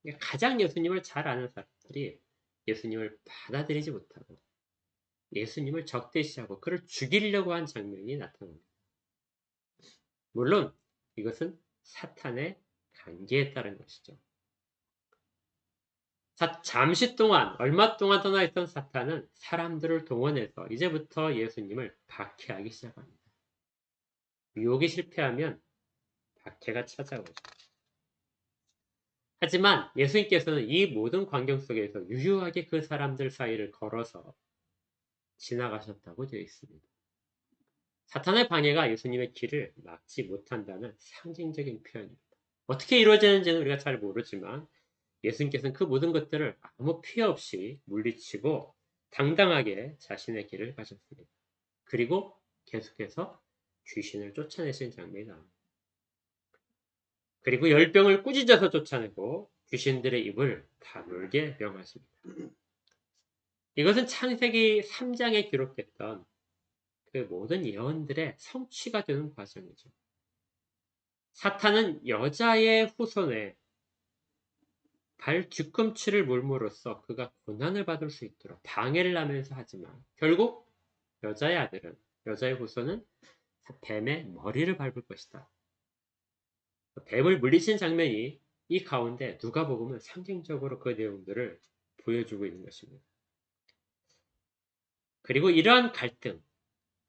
그러니까 가장 예수님을 잘 아는 사람들이 예수님을 받아들이지 못하고 예수님을 적대시하고 그를 죽이려고 한 장면이 나타납니다. 물론 이것은 사탄의 관계에 따른 것이죠. 잠시 동안, 얼마 동안 떠나 있던 사탄은 사람들을 동원해서 이제부터 예수님을 박해하기 시작합니다. 유혹이 실패하면 박해가 찾아오죠. 하지만 예수님께서는 이 모든 광경 속에서 유유하게 그 사람들 사이를 걸어서 지나가셨다고 되어 있습니다. 사탄의 방해가 예수님의 길을 막지 못한다는 상징적인 표현입니다. 어떻게 이루어지는지는 우리가 잘 모르지만 예수님께서는 그 모든 것들을 아무 피해 없이 물리치고 당당하게 자신의 길을 가셨습니다. 그리고 계속해서 귀신을 쫓아내신 장면이 나옵니다. 그리고 열병을 꾸짖어서 쫓아내고 귀신들의 입을 다물게 명하십니다. 이것은 창세기 3장에 기록됐던 그 모든 예언들의 성취가 되는 과정이죠. 사탄은 여자의 후손에 발 뒤꿈치를 물므로써 그가 고난을 받을 수 있도록 방해를 하면서 하지만 결국 여자의 아들은, 여자의 후손은 뱀의 머리를 밟을 것이다. 뱀을 물리친 장면이 이 가운데 누가복음은 상징적으로 그 내용들을 보여주고 있는 것입니다. 그리고 이러한 갈등,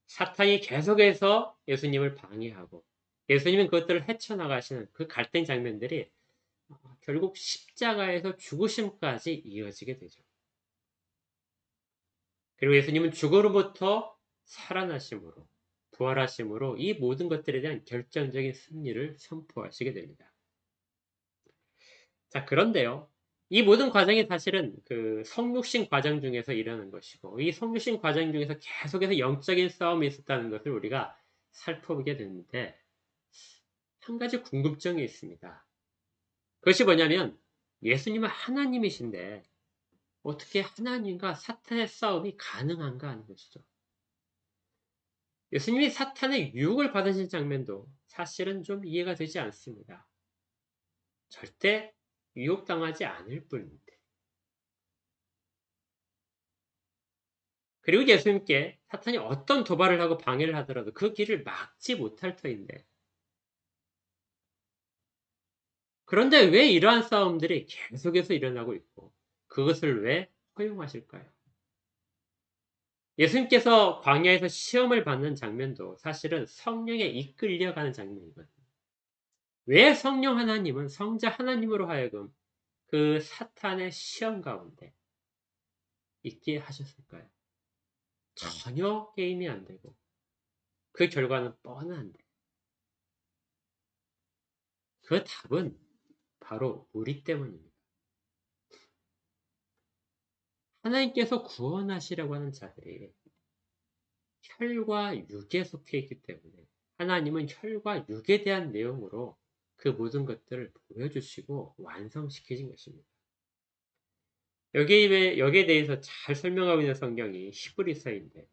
사탄이 계속해서 예수님을 방해하고 예수님은 그것들을 헤쳐나가시는 그 갈등 장면들이 결국 십자가에서 죽으심까지 이어지게 되죠. 그리고 예수님은 죽음으로부터 살아나심으로, 부활하심으로 이 모든 것들에 대한 결정적인 승리를 선포하시게 됩니다. 자, 그런데요. 이 모든 과정이 사실은 그 성육신 과정 중에서 일어나는 것이고, 이 성육신 과정 중에서 계속해서 영적인 싸움이 있었다는 것을 우리가 살펴보게 되는데, 한 가지 궁금증이 있습니다. 그것이 뭐냐면, 예수님은 하나님이신데, 어떻게 하나님과 사탄의 싸움이 가능한가 하는 것이죠. 예수님이 사탄의 유혹을 받으신 장면도 사실은 좀 이해가 되지 않습니다. 절대 유혹당하지 않을 뿐인데. 그리고 예수님께 사탄이 어떤 도발을 하고 방해를 하더라도 그 길을 막지 못할 터인데. 그런데 왜 이러한 싸움들이 계속해서 일어나고 있고 그것을 왜 허용하실까요? 예수님께서 광야에서 시험을 받는 장면도 사실은 성령에 이끌려가는 장면이거든요. 왜 성령 하나님은 성자 하나님으로 하여금 그 사탄의 시험 가운데 있게 하셨을까요? 전혀 게임이 안 되고 그 결과는 뻔한데 그 답은 바로 우리 때문입니다. 하나님께서 구원하시려고 하는 자들이 혈과 육에 속해 있기 때문에 하나님은 혈과 육에 대한 내용으로 그 모든 것들을 보여주시고 완성시키신 것입니다. 여기에 대해서 잘 설명하고 있는 성경이 히브리서인데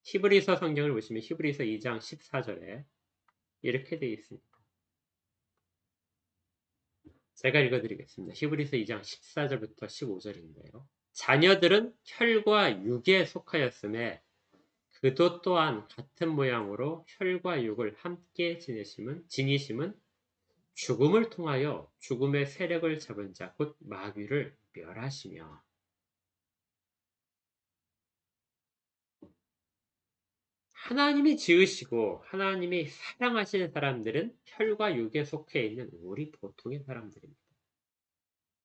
히브리서 성경을 보시면 히브리서 2장 14절에 이렇게 되어 있습니다. 제가 읽어드리겠습니다. 히브리서 2장 14절부터 15절인데요. 자녀들은 혈과 육에 속하였음에 그도 또한 같은 모양으로 혈과 육을 함께 지니심은 죽음을 통하여 죽음의 세력을 잡은 자 곧 마귀를 멸하시며 하나님이 지으시고 하나님이 사랑하시는 사람들은 혈과 육에 속해 있는 우리 보통의 사람들입니다.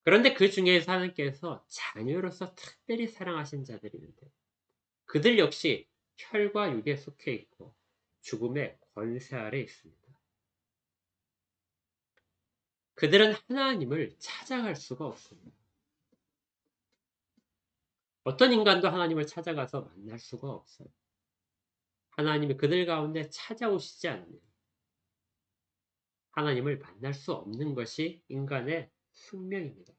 그런데 그 중에서 하나님께서 자녀로서 특별히 사랑하신 자들이 있는데 그들 역시 혈과 육에 속해 있고 죽음의 권세 아래 있습니다. 그들은 하나님을 찾아갈 수가 없습니다. 어떤 인간도 하나님을 찾아가서 만날 수가 없어요. 하나님이 그들 가운데 찾아오시지 않으면 하나님을 만날 수 없는 것이 인간의 숙명입니다.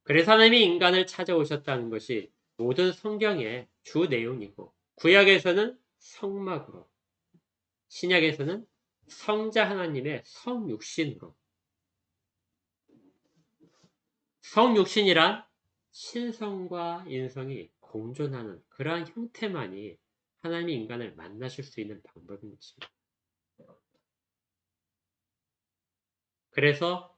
그래서 하나님이 인간을 찾아오셨다는 것이 모든 성경의 주 내용이고 구약에서는 성막으로 신약에서는 성자 하나님의 성육신으로 성육신이란 신성과 인성이 공존하는 그러한 형태만이 하나님이 인간을 만나실 수 있는 방법인 것입니다. 그래서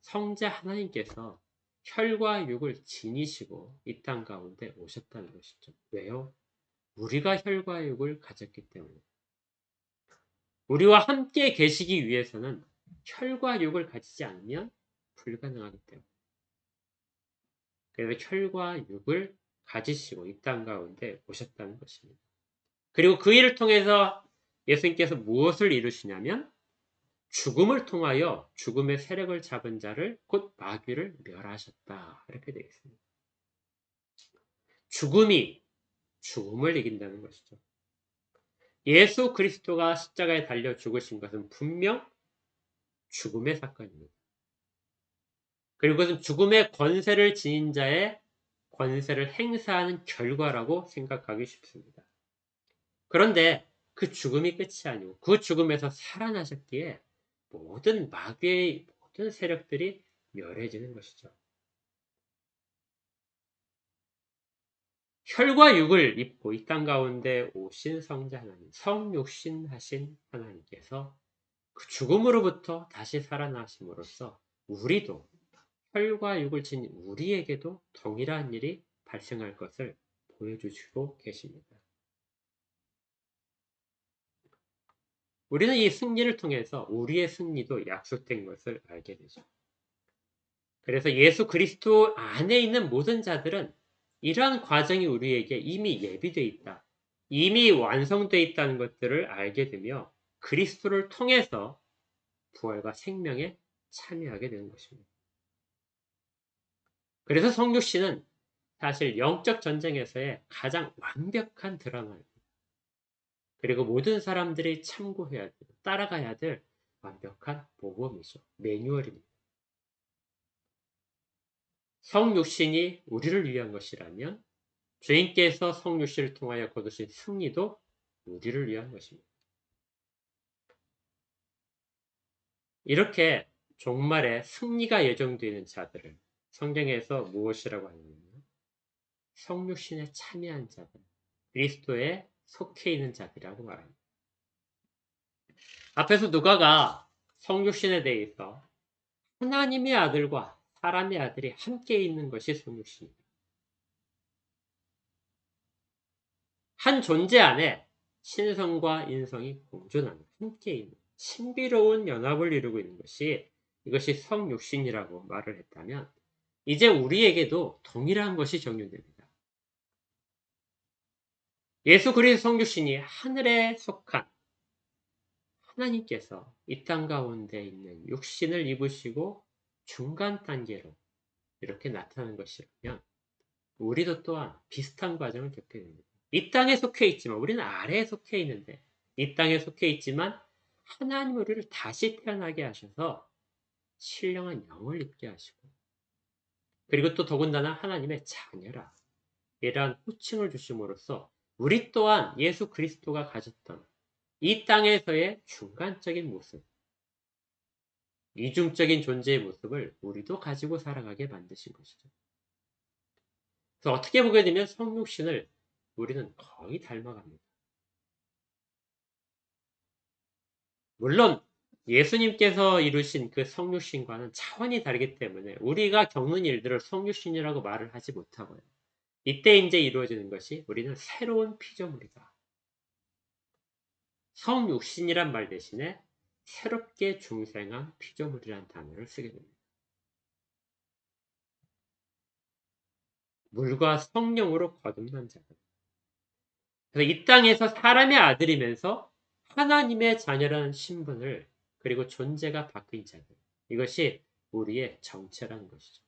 성자 하나님께서 혈과 육을 지니시고 이 땅 가운데 오셨다는 것이죠. 왜요? 우리가 혈과 육을 가졌기 때문에. 우리와 함께 계시기 위해서는 혈과 육을 가지지 않으면 불가능하기 때문에. 그래서 혈과 육을 가지시고 이 땅 가운데 오셨다는 것입니다. 그리고 그 일을 통해서 예수님께서 무엇을 이루시냐면 죽음을 통하여 죽음의 세력을 잡은 자를 곧 마귀를 멸하셨다. 이렇게 되어 있습니다. 죽음이 죽음을 이긴다는 것이죠. 예수 그리스도가 십자가에 달려 죽으신 것은 분명 죽음의 사건입니다. 그리고 그것은 죽음의 권세를 지닌 자의 권세를 행사하는 결과라고 생각하기 쉽습니다. 그런데 그 죽음이 끝이 아니고 그 죽음에서 살아나셨기에 모든 마귀의 모든 세력들이 멸해지는 것이죠. 혈과 육을 입고 이 땅 가운데 오신 성자 하나님, 성육신하신 하나님께서 그 죽음으로부터 다시 살아나심으로써 우리도 혈과 육을 지닌 우리에게도 동일한 일이 발생할 것을 보여주시고 계십니다. 우리는 이 승리를 통해서 우리의 승리도 약속된 것을 알게 되죠. 그래서 예수 그리스도 안에 있는 모든 자들은 이러한 과정이 우리에게 이미 예비되어 있다. 이미 완성되어 있다는 것들을 알게 되며 그리스도를 통해서 부활과 생명에 참여하게 되는 것입니다. 그래서 성육신은 사실 영적 전쟁에서의 가장 완벽한 드라마입니다. 그리고 모든 사람들이 참고해야 될, 따라가야 될 완벽한 모범이죠. 매뉴얼입니다. 성육신이 우리를 위한 것이라면 주인께서 성육신을 통하여 거두신 승리도 우리를 위한 것입니다. 이렇게 종말에 승리가 예정되는 자들을 성경에서 무엇이라고 하냐면요. 성육신에 참여한 자들, 그리스도에 속해 있는 자들이라고 말합니다. 앞에서 누가가 성육신에 대해서 하나님의 아들과 사람의 아들이 함께 있는 것이 성육신입니다. 한 존재 안에 신성과 인성이 공존하는 함께 있는 신비로운 연합을 이루고 있는 것이 이것이 성육신이라고 말을 했다면 이제 우리에게도 동일한 것이 적용됩니다. 예수 그리스도 성육신이 하늘에 속한 하나님께서 이 땅 가운데 있는 육신을 입으시고 중간 단계로 이렇게 나타나는 것이라면 우리도 또한 비슷한 과정을 겪게 됩니다. 이 땅에 속해 있지만 우리는 아래에 속해 있는데 이 땅에 속해 있지만 하나님 우리를 다시 태어나게 하셔서 신령한 영을 입게 하시고 그리고 또 더군다나 하나님의 자녀라 이러한 호칭을 주심으로써 우리 또한 예수 그리스도가 가졌던 이 땅에서의 중간적인 모습 이중적인 존재의 모습을 우리도 가지고 살아가게 만드신 것이죠. 그래서 어떻게 보게 되면 성육신을 우리는 거의 닮아갑니다. 물론 예수님께서 이루신 그 성육신과는 차원이 다르기 때문에 우리가 겪는 일들을 성육신이라고 말을 하지 못하고요. 이때 이제 이루어지는 것이 우리는 새로운 피조물이다. 성육신이란 말 대신에 새롭게 중생한 피조물이란 단어를 쓰게 됩니다. 물과 성령으로 거듭난 자들. 그래서 이 땅에서 사람의 아들이면서 하나님의 자녀라는 신분을 그리고 존재가 바뀐 자들. 이것이 우리의 정체라는 것이죠.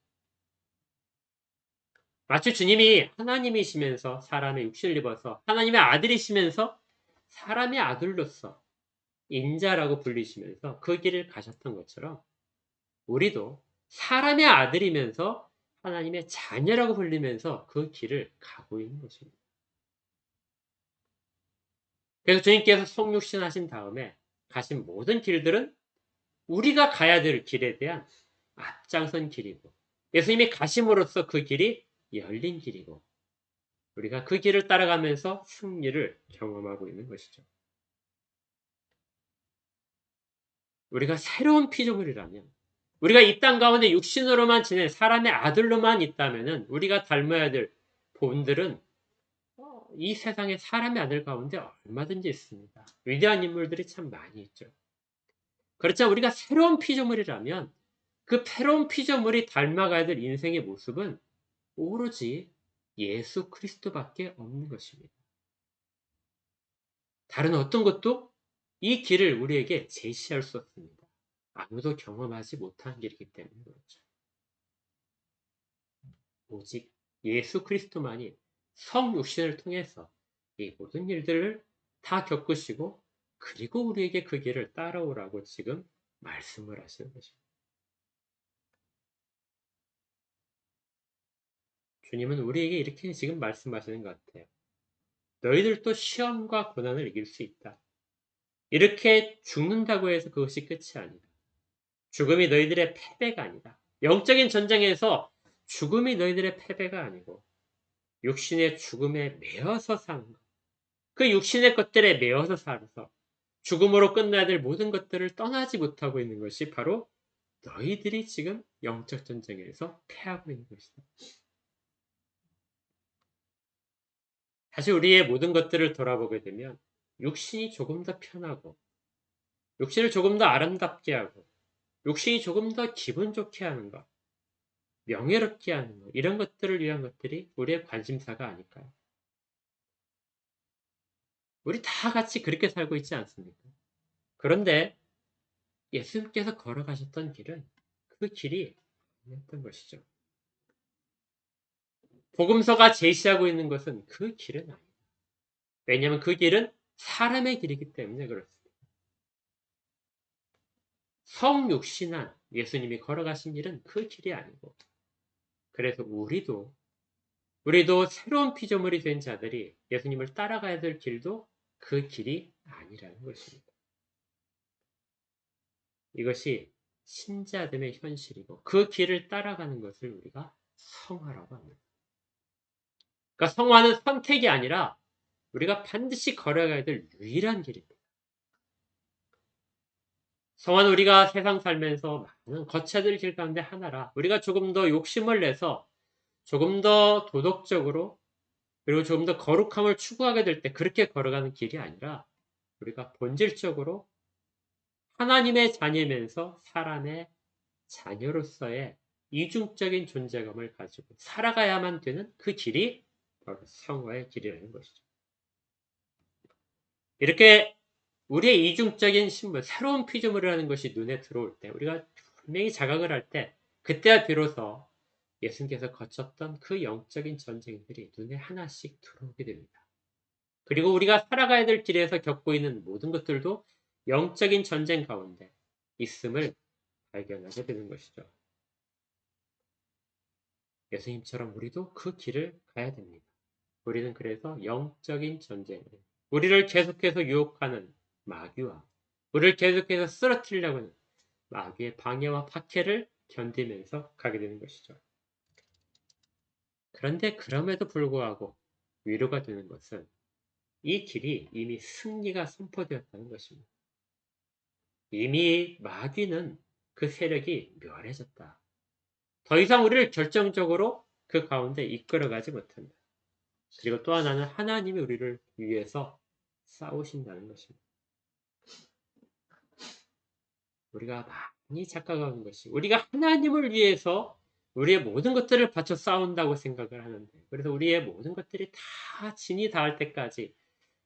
마치 주님이 하나님이시면서 사람의 육신을 입어서 하나님의 아들이시면서 사람의 아들로서 인자라고 불리시면서 그 길을 가셨던 것처럼 우리도 사람의 아들이면서 하나님의 자녀라고 불리면서 그 길을 가고 있는 것입니다. 그래서 주님께서 성육신 하신 다음에 가신 모든 길들은 우리가 가야 될 길에 대한 앞장선 길이고 예수님이 가심으로써 그 길이 열린 길이고 우리가 그 길을 따라가면서 승리를 경험하고 있는 것이죠. 우리가 새로운 피조물이라면 우리가 이 땅 가운데 육신으로만 지낸 사람의 아들로만 있다면 우리가 닮아야 될 본들은 이 세상의 사람의 아들 가운데 얼마든지 있습니다. 위대한 인물들이 참 많이 있죠. 그렇지만 우리가 새로운 피조물이라면 그 새로운 피조물이 닮아가야 될 인생의 모습은 오로지 예수 그리스도밖에 없는 것입니다. 다른 어떤 것도 이 길을 우리에게 제시할 수 없습니다. 아무도 경험하지 못한 길이기 때문에 그렇죠. 오직 예수 그리스도만이 성육신을 통해서 이 모든 일들을 다 겪으시고 그리고 우리에게 그 길을 따라오라고 지금 말씀을 하시는 것입니다. 주님은 우리에게 이렇게 지금 말씀하시는 것 같아요. 너희들도 시험과 고난을 이길 수 있다. 이렇게 죽는다고 해서 그것이 끝이 아니다. 죽음이 너희들의 패배가 아니다. 영적인 전쟁에서 죽음이 너희들의 패배가 아니고 육신의 죽음에 매어서 사는 것. 그 육신의 것들에 매어서 살아서 죽음으로 끝나야 될 모든 것들을 떠나지 못하고 있는 것이 바로 너희들이 지금 영적 전쟁에서 패하고 있는 것이다. 다시 우리의 모든 것들을 돌아보게 되면 육신이 조금 더 편하고 육신을 조금 더 아름답게 하고 육신이 조금 더 기분 좋게 하는 것, 명예롭게 하는 것, 이런 것들을 위한 것들이 우리의 관심사가 아닐까요? 우리 다 같이 그렇게 살고 있지 않습니까? 그런데 예수님께서 걸어가셨던 길은 그 길이 아니었던 것이죠. 복음서가 제시하고 있는 것은 그 길은 아닙니다. 왜냐하면 그 길은 사람의 길이기 때문에 그렇습니다. 성육신한 예수님이 걸어가신 길은 그 길이 아니고, 그래서 우리도 새로운 피조물이 된 자들이 예수님을 따라가야 될 길도 그 길이 아니라는 것입니다. 이것이 신자됨의 현실이고 그 길을 따라가는 것을 우리가 성화라고 합니다. 그러니까 성화는 선택이 아니라 우리가 반드시 걸어가야 될 유일한 길입니다. 성화는 우리가 세상 살면서 많은 거쳐야 될 길 가운데 하나라 우리가 조금 더 욕심을 내서 조금 더 도덕적으로 그리고 조금 더 거룩함을 추구하게 될 때 그렇게 걸어가는 길이 아니라 우리가 본질적으로 하나님의 자녀면서 사람의 자녀로서의 이중적인 존재감을 가지고 살아가야만 되는 그 길이 바로 성화의 길이라는 것이죠. 이렇게 우리의 이중적인 신분, 새로운 피조물이라는 것이 눈에 들어올 때, 우리가 분명히 자각을 할 때, 그때야 비로소 예수님께서 거쳤던 그 영적인 전쟁들이 눈에 하나씩 들어오게 됩니다. 그리고 우리가 살아가야 될 길에서 겪고 있는 모든 것들도 영적인 전쟁 가운데 있음을 발견하게 되는 것이죠. 예수님처럼 우리도 그 길을 가야 됩니다. 우리는 그래서 영적인 전쟁을, 우리를 계속해서 유혹하는 마귀와 우리를 계속해서 쓰러뜨리려고 하는 마귀의 방해와 박해를 견디면서 가게 되는 것이죠. 그런데 그럼에도 불구하고 위로가 되는 것은 이 길이 이미 승리가 선포되었다는 것입니다. 이미 마귀는 그 세력이 멸해졌다. 더 이상 우리를 결정적으로 그 가운데 이끌어가지 못한다. 그리고 또 하나는 하나님이 우리를 위해서 싸우신다는 것입니다. 우리가 많이 착각하는 것이 우리가 하나님을 위해서 우리의 모든 것들을 바쳐 싸운다고 생각을 하는데 그래서 우리의 모든 것들이 다 진이 닿을 때까지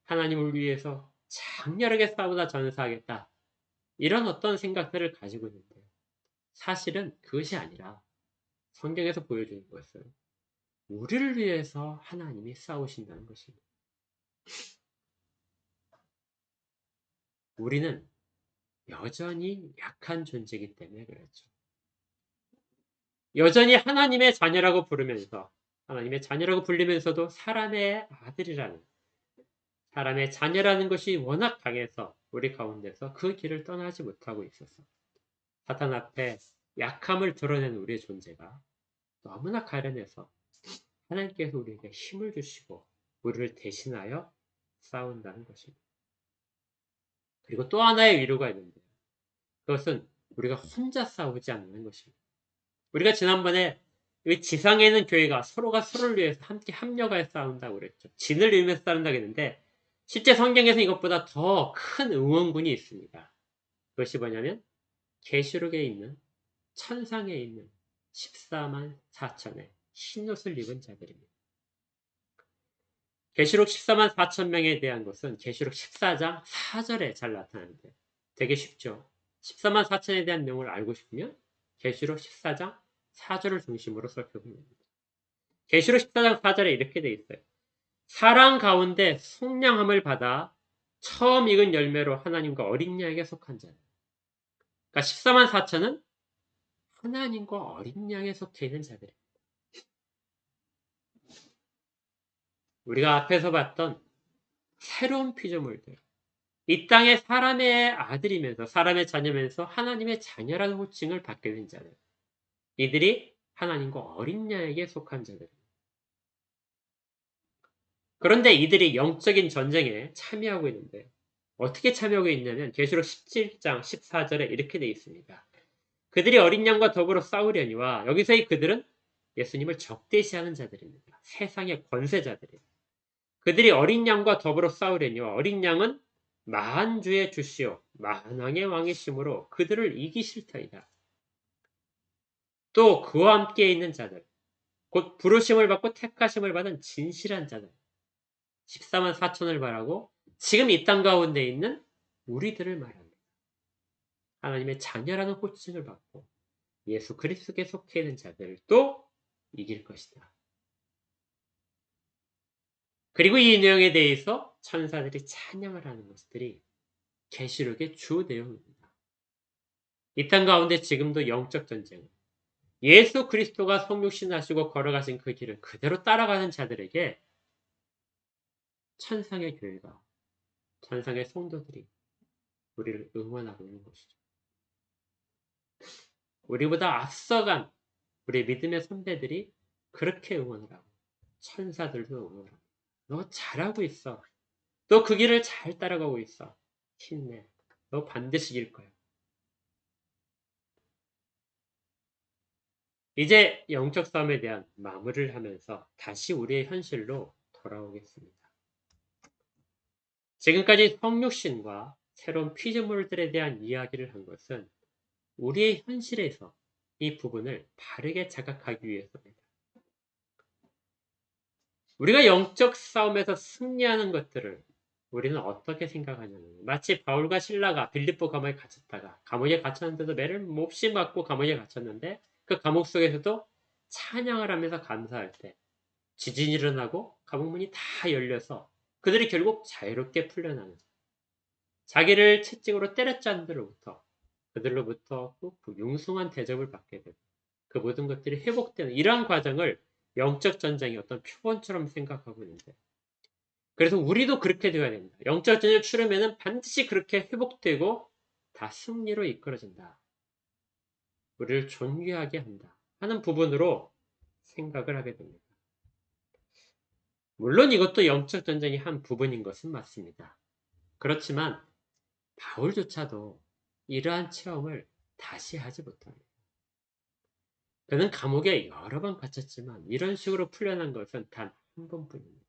하나님을 위해서 장렬하게 싸우다 전사하겠다. 이런 어떤 생각들을 가지고 있는데 사실은 그것이 아니라 성경에서 보여주는 것은 우리를 위해서 하나님이 싸우신다는 것입니다. 우리는 여전히 약한 존재이기 때문에 그렇죠. 여전히 하나님의 자녀라고 부르면서 하나님의 자녀라고 불리면서도 사람의 아들이라는 사람의 자녀라는 것이 워낙 강해서 우리 가운데서 그 길을 떠나지 못하고 있어서 사탄 앞에 약함을 드러내는 우리의 존재가 너무나 가련해서 하나님께서 우리에게 힘을 주시고 우리를 대신하여 싸운다는 것입니다. 그리고 또 하나의 위로가 있는데 그것은 우리가 혼자 싸우지 않는 것입니다. 우리가 지난번에 이 지상에 있는 교회가 서로가 서로를 위해서 함께 합력하여 싸운다고 그랬죠. 진을 이루면서 싸운다고 했는데 실제 성경에서 이것보다 더 큰 응원군이 있습니다. 그것이 뭐냐면 계시록에 있는 천상에 있는 14만 4천의 흰옷을 입은 자들입니다. 계시록 14만 4천 명에 대한 것은 계시록 14장 4절에 잘 나타나는데 되게 쉽죠. 14만 4천에 대한 내용을 알고 싶으면 계시록 14장 4절을 중심으로 살펴보면 됩니다. 계시록 14장 4절에 이렇게 돼 있어요. 사랑 가운데 속량함을 받아 처음 익은 열매로 하나님과 어린 양에게 속한 자들. 그러니까 14만 4천은 하나님과 어린 양에 속해 있는 자들입니다. 우리가 앞에서 봤던 새로운 피조물들, 이 땅의 사람의 아들이면서 사람의 자녀면서 하나님의 자녀라는 호칭을 받게 된 자들, 이들이 하나님과 어린 양에게 속한 자들. 그런데 이들이 영적인 전쟁에 참여하고 있는데 어떻게 참여하고 있냐면 계시록 17장 14절에 이렇게 되어 있습니다. 그들이 어린 양과 더불어 싸우려니와 여기서의 그들은 예수님을 적대시하는 자들입니다. 세상의 권세자들이에요. 그들이 어린 양과 더불어 싸우려니와 어린 양은 만주의 주시오 만왕의 왕이심으로 그들을 이기실 터이다. 또 그와 함께 있는 자들 곧 부르심을 받고 택하심을 받은 진실한 자들 14만 4천을 말하고 지금 이 땅 가운데 있는 우리들을 말합니다. 하나님의 자녀라는 호칭을 받고 예수 그리스도께 속해 있는 자들도 이길 것이다. 그리고 이 내용에 대해서 천사들이 찬양을 하는 것들이 계시록의 주 내용입니다. 이 땅 가운데 지금도 영적 전쟁, 예수 그리스도가 성육신하시고 걸어가신 그 길을 그대로 따라가는 자들에게 천상의 교회가, 천상의 성도들이 우리를 응원하고 있는 것이죠. 우리보다 앞서간 우리 믿음의 선배들이 그렇게 응원을 하고 천사들도 응원을 하고 너 잘하고 있어. 너 그 길을 잘 따라가고 있어. 힘내. 너 반드시 이길 거야. 이제 영적 싸움에 대한 마무리를 하면서 다시 우리의 현실로 돌아오겠습니다. 지금까지 성육신과 새로운 피조물들에 대한 이야기를 한 것은 우리의 현실에서 이 부분을 바르게 자각하기 위해서입니다. 우리가 영적 싸움에서 승리하는 것들을 우리는 어떻게 생각하냐면 마치 바울과 신라가 빌립보 감옥에 갇혔다가 감옥에 갇혔는데도 매를 몹시 맞고 감옥에 갇혔는데 그 감옥 속에서도 찬양을 하면서 감사할 때 지진이 일어나고 감옥문이 다 열려서 그들이 결국 자유롭게 풀려나는 자기를 채찍으로 때렸자들로부터 그들로부터 그 융숭한 대접을 받게 되고 그 모든 것들이 회복되는 이러한 과정을 영적 전쟁의 어떤 표본처럼 생각하고 있는데 그래서 우리도 그렇게 되어야 됩니다. 영적 전쟁을 치르면은 반드시 그렇게 회복되고 다 승리로 이끌어진다. 우리를 존귀하게 한다 하는 부분으로 생각을 하게 됩니다. 물론 이것도 영적 전쟁의 한 부분인 것은 맞습니다. 그렇지만 바울조차도 이러한 체험을 다시 하지 못합니다. 그는 감옥에 여러 번 갇혔지만 이런 식으로 풀려난 것은 단 한 번뿐입니다.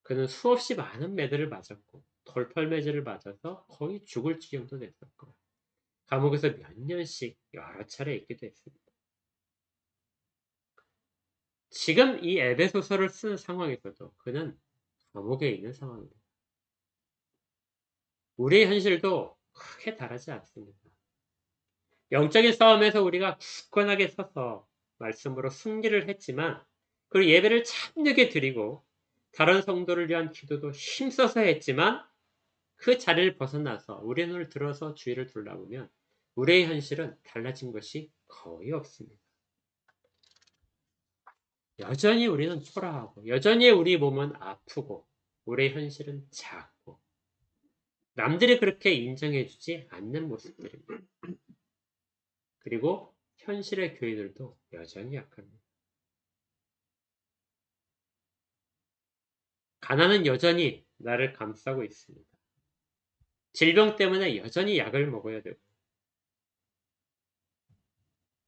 그는 수없이 많은 매들을 맞았고 돌팔매질을 맞아서 거의 죽을 지경도 됐었고 감옥에서 몇 년씩 여러 차례 있기도 했습니다. 지금 이 에베소서를 쓰는 상황에서도 그는 감옥에 있는 상황입니다. 우리의 현실도 크게 다르지 않습니다. 영적인 싸움에서 우리가 굳건하게 서서 말씀으로 승리를 했지만 그리고 예배를 참되게 드리고 다른 성도를 위한 기도도 힘써서 했지만 그 자리를 벗어나서 우리 눈을 들어서 주위를 둘러보면 우리의 현실은 달라진 것이 거의 없습니다. 여전히 우리는 초라하고 여전히 우리 몸은 아프고 우리의 현실은 작고 남들이 그렇게 인정해주지 않는 모습들입니다. 그리고 현실의 교회들도 여전히 약합니다. 가난은 여전히 나를 감싸고 있습니다. 질병 때문에 여전히 약을 먹어야 되고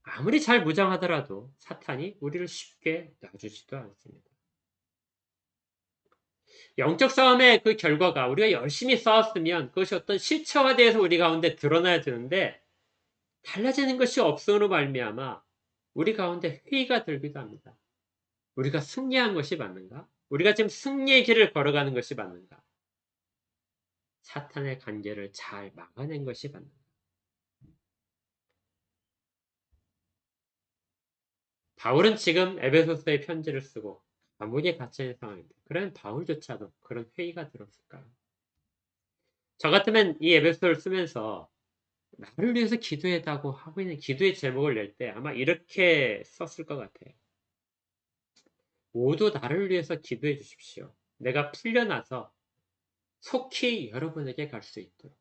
아무리 잘 무장하더라도 사탄이 우리를 쉽게 놔주지도 않습니다. 영적 싸움의 그 결과가 우리가 열심히 싸웠으면 그것이 어떤 실체화돼서 우리 가운데 드러나야 되는데 달라지는 것이 없음으로 말미암아 우리 가운데 회의가 들기도 합니다. 우리가 승리한 것이 맞는가? 우리가 지금 승리의 길을 걸어가는 것이 맞는가? 사탄의 관계를 잘 막아낸 것이 맞는가? 바울은 지금 에베소서의 편지를 쓰고 감옥에 갇혀있는 상황입니다. 그러면 바울조차도 그런 회의가 들었을까요? 저 같으면 이 에베소서를 쓰면서 나를 위해서 기도해달라고 하고 있는 기도의 제목을 낼 때 아마 이렇게 썼을 것 같아요. 모두 나를 위해서 기도해 주십시오. 내가 풀려나서 속히 여러분에게 갈 수 있도록.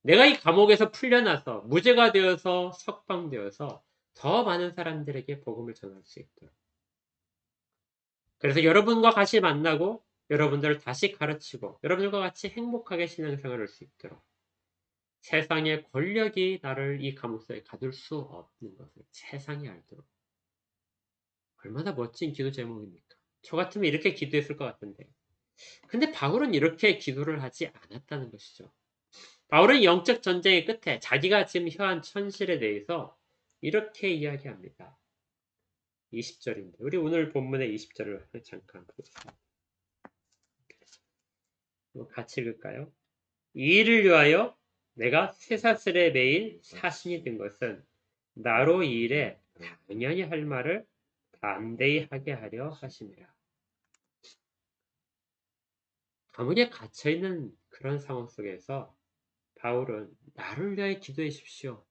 내가 이 감옥에서 풀려나서 무죄가 되어서 석방되어서 더 많은 사람들에게 복음을 전할 수 있도록. 그래서 여러분과 같이 만나고 여러분들을 다시 가르치고 여러분들과 같이 행복하게 신앙생활을 할 수 있도록. 세상의 권력이 나를 이 감옥 속에 가둘 수 없는 것을 세상이 알도록. 얼마나 멋진 기도 제목입니까? 저 같으면 이렇게 기도했을 것 같은데. 근데 바울은 이렇게 기도를 하지 않았다는 것이죠. 바울은 영적 전쟁의 끝에 자기가 지금 혀한 천실에 대해서 이렇게 이야기합니다. 20절인데 우리 오늘 본문의 20절을 잠깐 보겠습니다. 같이 읽을까요? 이 일을 위하여 내가 쇠사슬에 매인 사신이 된 것은 나로 이 일에 당연히 할 말을 담대히 하게 하려 하심이라. 감옥에 갇혀있는 그런 상황 속에서 바울은 나를 위하여 기도해 주십시오.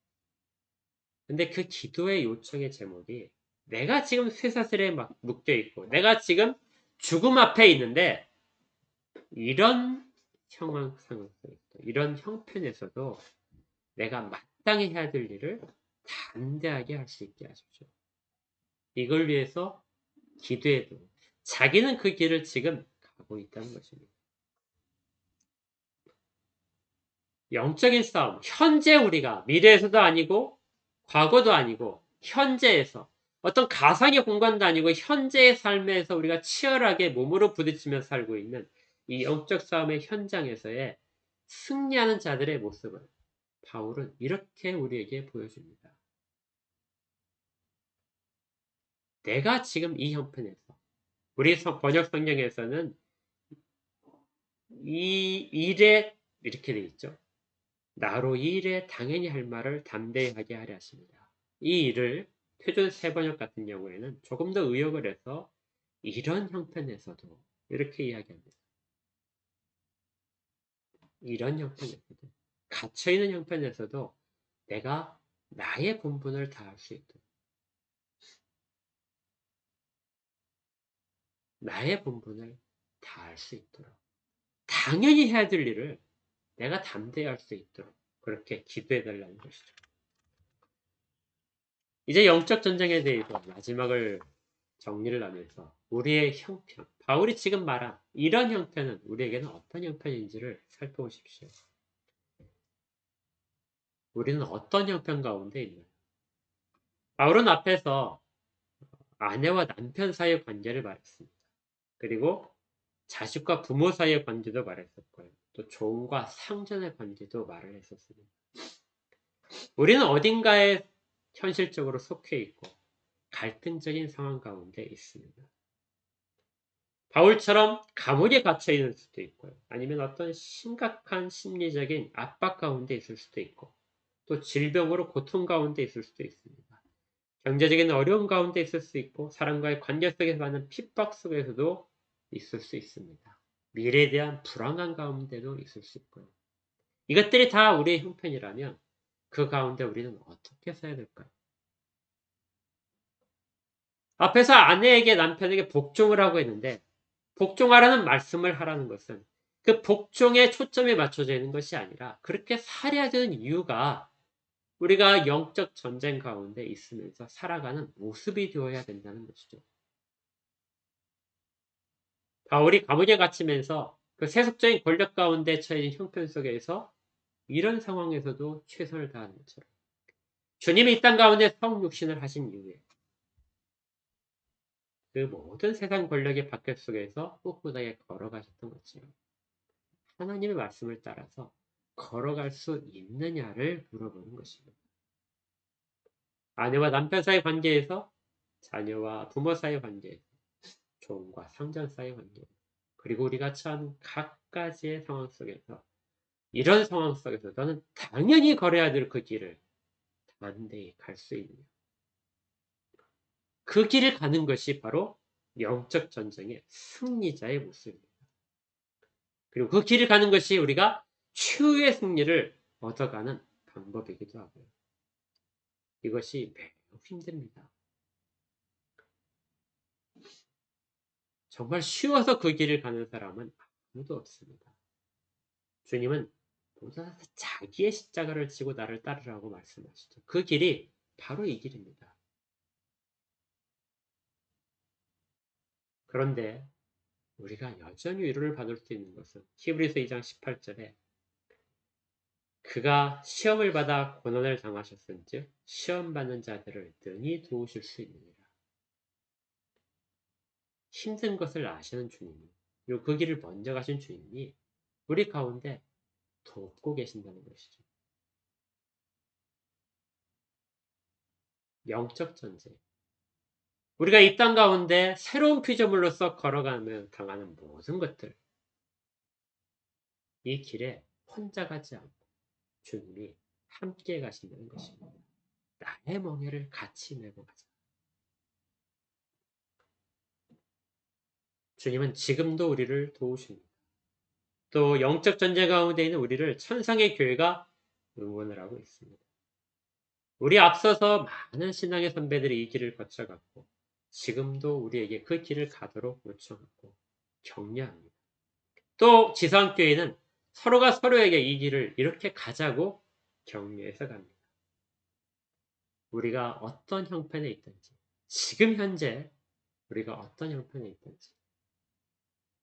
근데 그 기도의 요청의 제목이 내가 지금 쇠사슬에 막 묶여 있고 내가 지금 죽음 앞에 있는데 이런 상황 속에서 이런 형편에서도 내가 마땅히 해야 될 일을 담대하게 할 수 있게 하십시오. 이걸 위해서 기도해도 자기는 그 길을 지금 가고 있다는 것입니다. 영적인 싸움, 현재 우리가 미래에서도 아니고 과거도 아니고 현재에서 어떤 가상의 공간도 아니고 현재의 삶에서 우리가 치열하게 몸으로 부딪히며 살고 있는 이 영적 싸움의 현장에서의 승리하는 자들의 모습을 바울은 이렇게 우리에게 보여줍니다. 내가 지금 이 형편에서 우리 번역 성경에서는 이 일에 이렇게 되어 있죠. 나로 이 일에 당연히 할 말을 담대히 하게 하려 하십니다. 이 일을 표준 세번역 같은 경우에는 조금 더 의역을 해서 이런 형편에서도 이렇게 이야기합니다. 이런 형편에서도 갇혀있는 형편에서도 내가 나의 본분을 다할 수 있도록 나의 본분을 다할 수 있도록 당연히 해야 될 일을 내가 담대히 할 수 있도록 그렇게 기도해 달라는 것이죠. 이제 영적 전쟁에 대해서 마지막을 정리를 하면서 우리의 형편, 바울이 지금 말한 이런 형편은 우리에게는 어떤 형편인지를 살펴보십시오. 우리는 어떤 형편 가운데 있나요? 바울은 앞에서 아내와 남편 사이의 관계를 말했습니다. 그리고 자식과 부모 사이의 관계도 말했었고요. 또 종과 상전의 관계도 말을 했었습니다. 우리는 어딘가에 현실적으로 속해 있고 갈등적인 상황 가운데 있습니다. 바울처럼 감옥에 갇혀 있을 수도 있고요. 아니면 어떤 심각한 심리적인 압박 가운데 있을 수도 있고 또 질병으로 고통 가운데 있을 수도 있습니다. 경제적인 어려움 가운데 있을 수 있고 사람과의 관계 속에서 받는 핍박 속에서도 있을 수 있습니다. 미래에 대한 불안감 가운데도 있을 수 있고요. 이것들이 다 우리의 형편이라면 그 가운데 우리는 어떻게 써야 될까요? 앞에서 아내에게 남편에게 복종을 하고 있는데 복종하라는 말씀을 하라는 것은 그 복종에 초점이 맞춰져 있는 것이 아니라 그렇게 살아야 되는 이유가 우리가 영적 전쟁 가운데 있으면서 살아가는 모습이 되어야 된다는 것이죠. 바울이 감옥에 갇히면서 그 세속적인 권력 가운데 처해진 형편 속에서 이런 상황에서도 최선을 다하는 것처럼 주님이 이 땅 가운데 성육신을 하신 이후에 그 모든 세상 권력의 박해 속에서 꿋꿋하게 걸어가셨던 것처럼 하나님의 말씀을 따라서 걸어갈 수 있느냐를 물어보는 것입니다. 아내와 남편 사이 관계에서 자녀와 부모 사이 관계, 종과 상전 사이 관계, 그리고 우리가 처한 각 가지의 상황 속에서 이런 상황 속에서 너는 당연히 걸어야 될 그 길을 담대히 갈 수 있느냐. 그 길을 가는 것이 바로 영적 전쟁의 승리자의 모습입니다. 그리고 그 길을 가는 것이 우리가 최후의 승리를 얻어가는 방법이기도 하고요. 이것이 매우 힘듭니다. 정말 쉬워서 그 길을 가는 사람은 아무도 없습니다. 주님은 보다 자기의 십자가를 지고 나를 따르라고 말씀하시죠. 그 길이 바로 이 길입니다. 그런데 우리가 여전히 위로를 받을 수 있는 것은 히브리서 2장 18절에 그가 시험을 받아 고난을 당하셨은즉 시험 받는 자들을 능히 도우실 수 있느니라. 힘든 것을 아시는 주님이, 그리고 그 길을 먼저 가신 주님이 우리 가운데 돕고 계신다는 것이죠. 영적 전쟁. 우리가 이 땅 가운데 새로운 피조물로서 걸어가면 당하는 모든 것들, 이 길에 혼자 가지 않고 주님이 함께 가신다는 것입니다. 나의 멍에를 같이 메고 가자. 주님은 지금도 우리를 도우십니다. 또 영적 전쟁 가운데 있는 우리를 천상의 교회가 응원을 하고 있습니다. 우리 앞서서 많은 신앙의 선배들이 이 길을 거쳐갔고 지금도 우리에게 그 길을 가도록 요청하고 격려합니다. 또 지상교회는 서로가 서로에게 이 길을 이렇게 가자고 격려해서 갑니다. 우리가 어떤 형편에 있든지, 지금 현재 우리가 어떤 형편에 있든지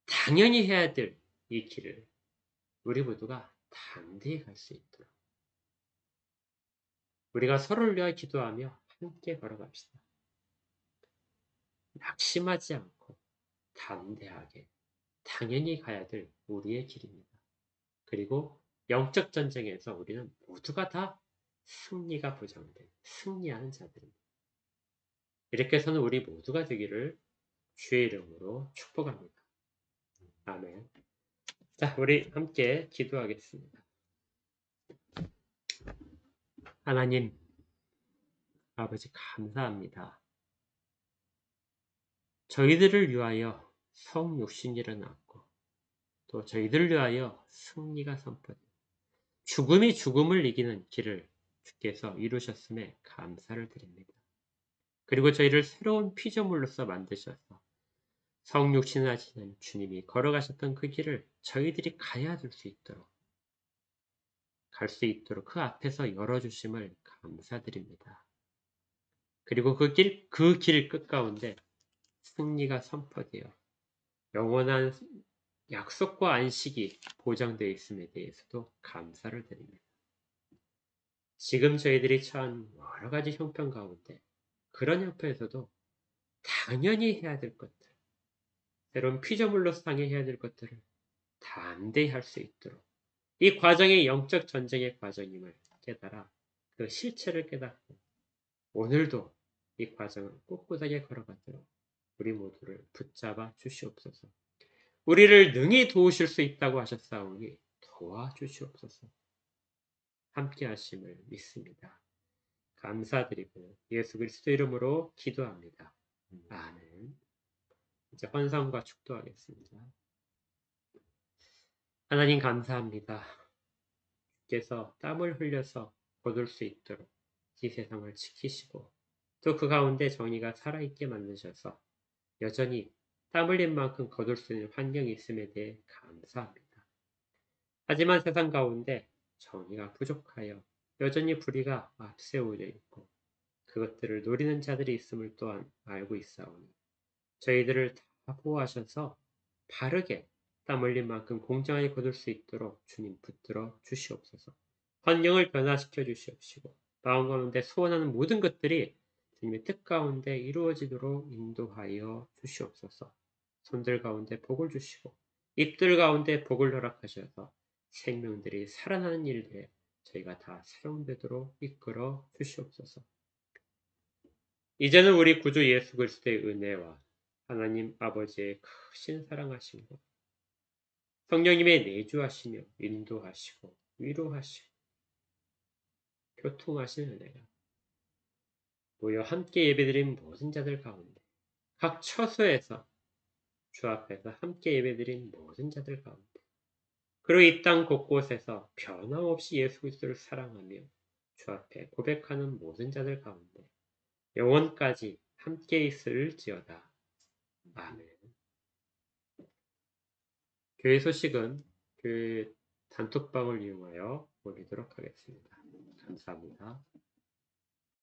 당연히 해야 될 이 길을 우리 모두가 담대히 갈 수 있도록 우리가 서로를 위하여 기도하며 함께 걸어갑시다. 낙심하지 않고 담대하게 당연히 가야 될 우리의 길입니다. 그리고 영적 전쟁에서 우리는 모두가 다 승리가 보장된 승리하는 자들입니다. 이렇게 해서는 우리 모두가 되기를 주의 이름으로 축복합니다. 아멘. 자, 우리 함께 기도하겠습니다. 하나님, 아버지 감사합니다. 저희들을 위하여 성육신이 일어났고 또 저희들을 위하여 승리가 선포되고 죽음이 죽음을 이기는 길을 주께서 이루셨음에 감사를 드립니다. 그리고 저희를 새로운 피조물로서 만드셔서 성육신을 하시는 주님이 걸어가셨던 그 길을 저희들이 가야 될 수 있도록 갈 수 있도록 그 앞에서 열어주심을 감사드립니다. 그리고 그 길 끝가운데 승리가 선포되어 영원한 약속과 안식이 보장되어 있음에 대해서도 감사를 드립니다. 지금 저희들이 처한 여러 가지 형편 가운데 그런 형편에서도 당연히 해야 될 것들, 새로운 피조물로서 당연히 해야 될 것들을 담대히 할 수 있도록 이 과정이 영적 전쟁의 과정임을 깨달아 그 실체를 깨닫고 오늘도 이 과정을 꿋꿋하게 걸어가도록 우리 모두를 붙잡아 주시옵소서. 우리를 능히 도우실 수 있다고 하셨사오니 도와주시옵소서. 함께 하심을 믿습니다. 감사드리고 예수 그리스도 이름으로 기도합니다. 아멘. 이제 헌상과 축도하겠습니다. 하나님 감사합니다. 주께서 땀을 흘려서 거둘 수 있도록 이 세상을 지키시고 또 그 가운데 정의가 살아있게 만드셔서 여전히 땀 흘린 만큼 거둘 수 있는 환경이 있음에 대해 감사합니다. 하지만 세상 가운데 정의가 부족하여 여전히 불의가 앞세워져 있고 그것들을 노리는 자들이 있음을 또한 알고 있사오니 저희들을 다 보호하셔서 바르게 땀 흘린 만큼 공정하게 거둘 수 있도록 주님 붙들어 주시옵소서. 환경을 변화시켜 주시옵시고 마음 가운데 소원하는 모든 것들이 주님의 뜻 가운데 이루어지도록 인도하여 주시옵소서. 손들 가운데 복을 주시고 입들 가운데 복을 허락하셔서 생명들이 살아나는 일들에 저희가 다 사용되도록 이끌어 주시옵소서. 이제는 우리 구주 예수 그리스도의 은혜와 하나님 아버지의 크신 사랑하심과 성령님의 내주하시며 인도하시고 위로하시고 교통하시는 은혜가 모여 함께 예배드린 모든 자들 가운데 각 처소에서 주 앞에서 함께 예배드린 모든 자들 가운데 그리고 이 땅 곳곳에서 변함없이 예수 그리스도를 사랑하며 주 앞에 고백하는 모든 자들 가운데 영원까지 함께 있을지어다. 아멘. 교회 소식은 그 단톡방을 이용하여 올리도록 하겠습니다. 감사합니다.